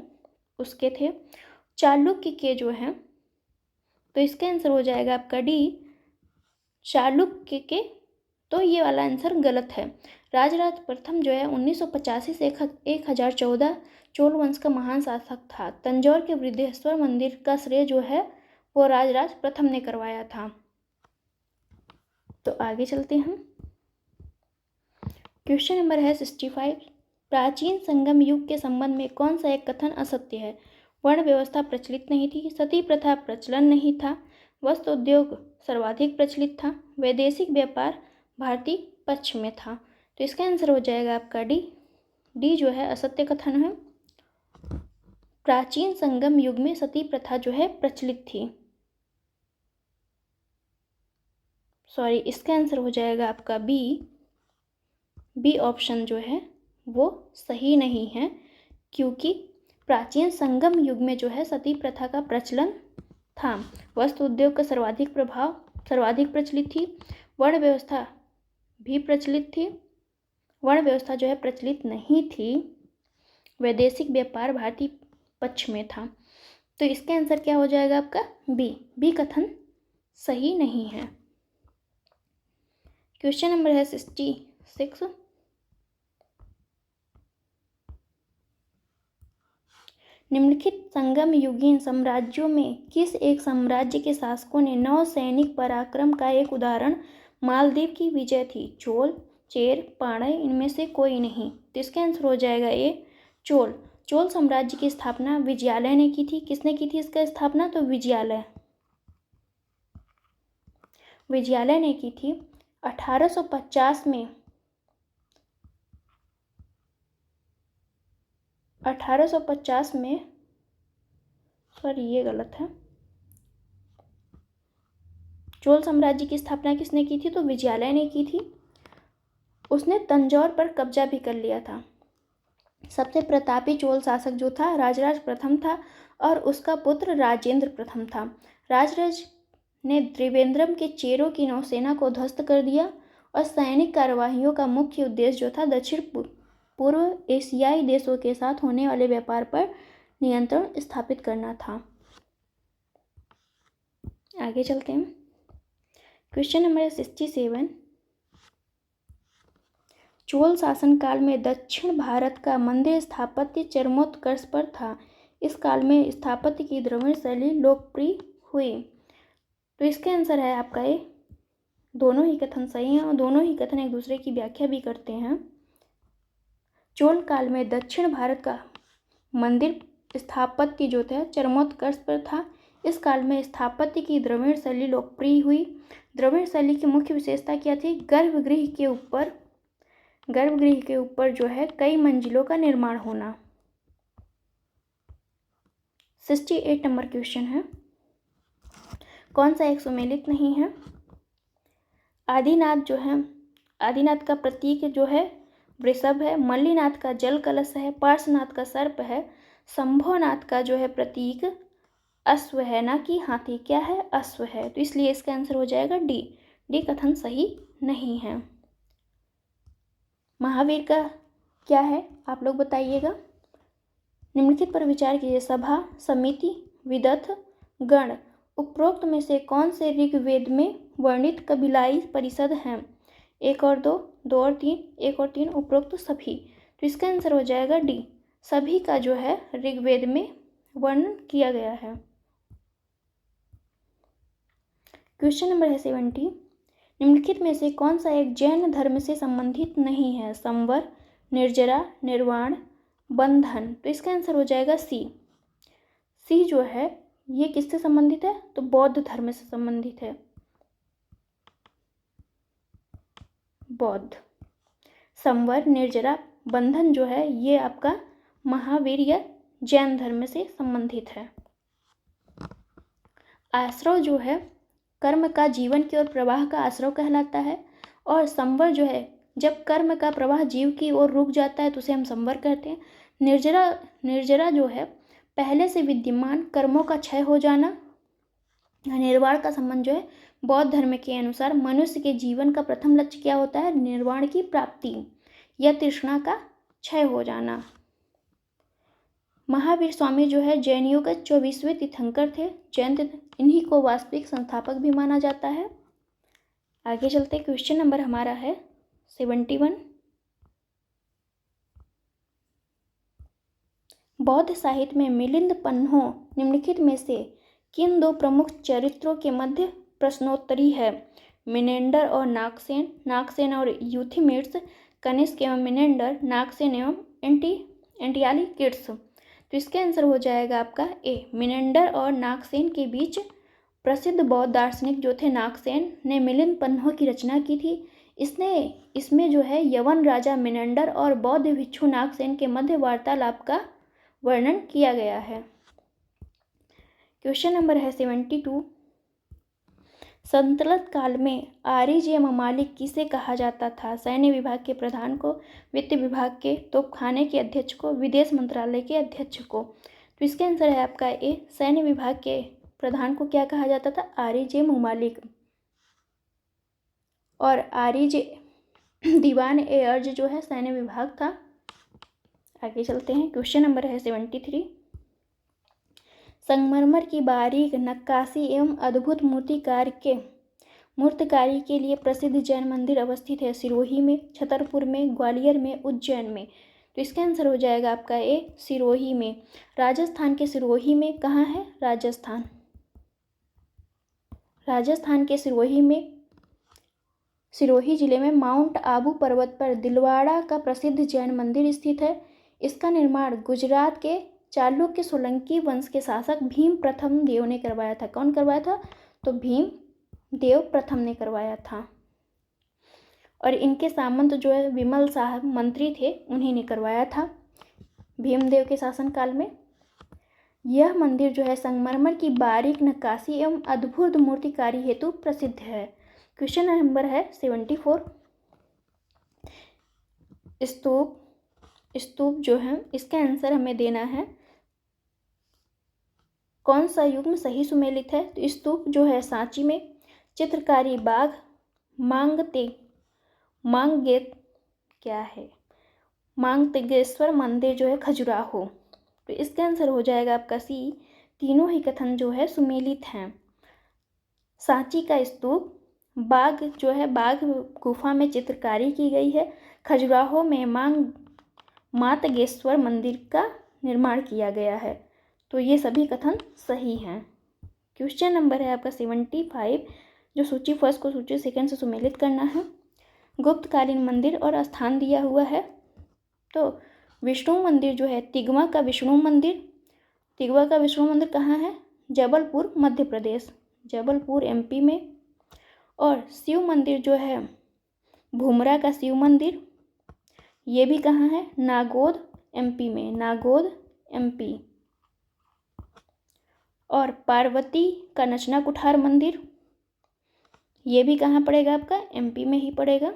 उसके थे। चालुक्य के जो हैं, तो इसका आंसर हो जाएगा आपका डी, चालुक्य के। तो ये वाला आंसर गलत है। राजराज प्रथम जो है 1985 से 1014 चोल वंश का महान शासक था। तंजौर के बृहदेश्वर मंदिर का श्रेय जो है वो राजराज प्रथम ने करवाया था। तो आगे चलते हैं। क्वेश्चन नंबर है 65। प्राचीन संगम युग के संबंध में कौन सा एक कथन असत्य है? वर्ण व्यवस्था प्रचलित नहीं थी, सती प्रथा प्रचलन नहीं था, वस्त्र उद्योग सर्वाधिक प्रचलित था, वैदेशिक व्यापार भारतीय पक्ष में था। तो इसका आंसर हो जाएगा आपका डी जो है असत्य कथन है। प्राचीन संगम युग में सती प्रथा जो है प्रचलित थी। सॉरी, इसका आंसर हो जाएगा आपका बी ऑप्शन जो है वो सही नहीं है, क्योंकि प्राचीन संगम युग में जो है सती प्रथा का प्रचलन था। वस्त्र उद्योग का सर्वाधिक प्रचलित थी, वर्ण व्यवस्था भी प्रचलित थी वर्ण व्यवस्था जो है प्रचलित नहीं थी, वैदेशिक व्यापार भारतीय पक्ष में था। तो इसका आंसर क्या हो जाएगा आपका? बी कथन सही नहीं है। क्वेश्चन नंबर है 66। निम्नलिखित संगम युगीन साम्राज्यों में किस एक साम्राज्य के शासकों ने नौसैनिक पराक्रम का एक उदाहरण मालदीव की विजय थी? चोल, चेर, पांड्य, इनमें से कोई नहीं। तो इसका आंसर हो जाएगा ए चोल। चोल साम्राज्य की स्थापना विजयालय ने की थी। किसने की थी इसका स्थापना? तो विजयालय ने की थी 1850 में। 1850 में, सॉरी ये गलत है, चोल साम्राज्य की स्थापना किसने की थी? तो विजयालय ने की थी। उसने तंजौर पर कब्जा भी कर लिया था। सबसे प्रतापी चोल शासक जो था राजराज प्रथम था और उसका पुत्र राजेंद्र प्रथम था। राजराज ने त्रिवेंद्रम के चेरों की नौसेना को ध्वस्त कर दिया और सैनिक कार्यवाहियों का मुख्य उद्देश्य जो था दक्षिण पूर्व एशियाई देशों के साथ होने वाले व्यापार पर नियंत्रण स्थापित करना था। आगे चलते हैं। Question number 67। चोल शासनकाल में दक्षिण भारत का मंदिर स्थापत्य चरमोत्कर्ष पर था। इस काल में स्थापत्य की द्रविड़ शैली लोकप्रिय हुई। तो इसका आंसर है आपका ए। दोनों ही कथन सही हैं और दोनों ही कथन एक दूसरे की व्याख्या भी करते हैं। चोल काल में दक्षिण भारत का मंदिर स्थापत्य जो था चरमोत्कर्ष पर था। इस काल में स्थापत्य की द्रविड़ शैली लोकप्रिय हुई। द्रविड़ शैली की मुख्य विशेषता क्या थी? गर्भगृह के ऊपर जो है कई मंजिलों का निर्माण होना। 68 नंबर क्वेश्चन है, कौन सा एक सुमेलित नहीं है? आदिनाथ जो है, आदिनाथ का प्रतीक जो है वृषभ है, मल्लीनाथ का जल कलश है, पार्श्वनाथ का सर्प है, शंभोनाथ का जो है प्रतीक अश्व है, ना कि हाथी। क्या है? अश्व है। तो इसलिए इसका आंसर हो जाएगा डी कथन सही नहीं है। महावीर का क्या है आप लोग बताइएगा। निम्नलिखित पर विचार कीजिए। सभा, समिति, विदथ, गण, उपरोक्त में से कौन से ऋग्वेद में वर्णित कबीलाई परिषद हैं? 1 और 2, 2 और 3, 1 और 3, उपरोक्त सभी। तो इसका आंसर हो जाएगा डी, सभी का जो है ऋग्वेद में वर्णन किया गया है। क्वेश्चन नंबर है 70। निम्नलिखित में से कौन सा एक जैन धर्म से संबंधित नहीं है? संवर, निर्जरा, निर्वाण, बंधन। तो इसका आंसर हो जाएगा सी जो है ये किससे संबंधित है? तो बौद्ध धर्म से संबंधित है। बौद्ध। संवर, निर्जरा, बंधन जो है ये आपका महावीर या जैन धर्म से संबंधित है। आश्रव जो है कर्म का जीवन की ओर प्रवाह का आश्रव कहलाता है और संवर जो है जब कर्म का प्रवाह जीव की ओर रुक जाता है तो उसे हम संवर कहते हैं। निर्जरा जो है पहले से विद्यमान कर्मों का क्षय हो जाना। निर्वाण का संबंध जो है बौद्ध धर्म के अनुसार मनुष्य के जीवन का प्रथम लक्ष्य क्या होता है? निर्वाण की प्राप्ति या तृष्णा का क्षय हो जाना। महावीर स्वामी जो है जैनियों का 24वें तीर्थंकर थे। जैन इन्हीं को वास्तविक संस्थापक भी माना जाता है। आगे चलते क्वेश्चन नंबर हमारा है 71। बौद्ध साहित्य में मिलिंद पन्हों निम्नलिखित में से किन दो प्रमुख चरित्रों के मध्य प्रश्नोत्तरी है? मिनेंडर और नागसेन, नागसेन और यूथिमिड्स, कनिष्क एवं मिनेंडर, नागसेन एवं एंटियालिकिड्स। तो इसका आंसर हो जाएगा आपका ए, मिनेंडर और नागसेन के बीच प्रसिद्ध बौद्ध दार्शनिक जो थे नागसेन ने मिलिंद पन्हों की रचना की थी। इसमें जो है यवन राजा मिनेंडर और बौद्ध भिक्षु नागसेन के मध्य वार्तालाप का वर्णन किया गया है। क्वेश्चन नंबर है 72। सल्तनत काल में आरिज ममालिक किसे कहा जाता था? सैन्य विभाग के प्रधान को, वित्त विभाग के, तोपखाने के अध्यक्ष को, विदेश मंत्रालय के अध्यक्ष को। तो इसका आंसर है आपका ए, सैन्य विभाग के प्रधान को क्या कहा जाता था? आरिज ममालिक। और आरिज दीवान ए अर्ज जो है सैन्य विभाग था। आगे चलते हैं, क्वेश्चन नंबर है 73। संगमरमर की बारीक नक्काशी एवं अद्भुत मूर्तिकारी के लिए प्रसिद्ध जैन मंदिर अवस्थित है सिरोही में, छतरपुर में, ग्वालियर में, उज्जैन में। तो इसका आंसर हो जाएगा आपका ए, सिरोही में। राजस्थान के सिरोही में कहाँ है? राजस्थान के सिरोही में, सिरोही जिले में माउंट आबू पर्वत पर दिलवाड़ा का प्रसिद्ध जैन मंदिर स्थित है। इसका निर्माण गुजरात के चालुक्य सोलंकी वंश के शासक भीम प्रथम देव ने करवाया था। कौन करवाया था? तो भीम देव प्रथम ने करवाया था। और इनके सामंत जो है विमल साहब मंत्री थे, उन्हीं ने करवाया था भीमदेव के शासनकाल में। यह मंदिर जो है संगमरमर की बारीक नक्काशी एवं अद्भुत मूर्तिकारी हेतु प्रसिद्ध है। क्वेश्चन नंबर है 74। स्तूप जो है इसका आंसर हमें देना है कौन सा युग्म सही सुमेलित है? तो स्तूप जो है सांची में, चित्रकारी बाग, मांगतेगेश्वर मंदिर जो है खजुराहो। तो इसका आंसर हो जाएगा आपका सी, तीनों ही कथन जो है सुमेलित हैं। सांची का स्तूप, बाग जो है बाग गुफा में चित्रकारी की गई है, खजुराहो में मातगेश्वर मंदिर का निर्माण किया गया है। तो ये सभी कथन सही हैं। क्वेश्चन नंबर है आपका 75, जो सूची फर्स्ट को सूची सेकंड से सुमेलित करना है। गुप्तकालीन मंदिर और स्थान दिया हुआ है। तो विष्णु मंदिर जो है तिगवा का विष्णु मंदिर कहाँ है? जबलपुर मध्य प्रदेश, जबलपुर एमपी में। और शिव मंदिर जो है भूमरा का शिव मंदिर, ये भी कहाँ है? नागौद एमपी में, नागौद एमपी। और पार्वती का नचना कुठार मंदिर, ये भी कहाँ पड़ेगा? आपका एमपी में ही पड़ेगा,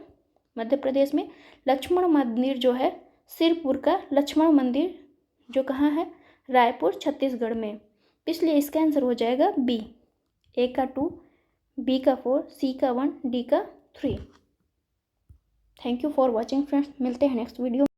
मध्य प्रदेश में। लक्ष्मण मंदिर जो है सिरपुर का लक्ष्मण मंदिर, जो कहाँ है? रायपुर छत्तीसगढ़ में। इसलिए इसका आंसर हो जाएगा बी, ए का 2, बी का 4, सी का 1, डी का 3। Thank you for watching friends, मिलते हैं नेक्स्ट वीडियो।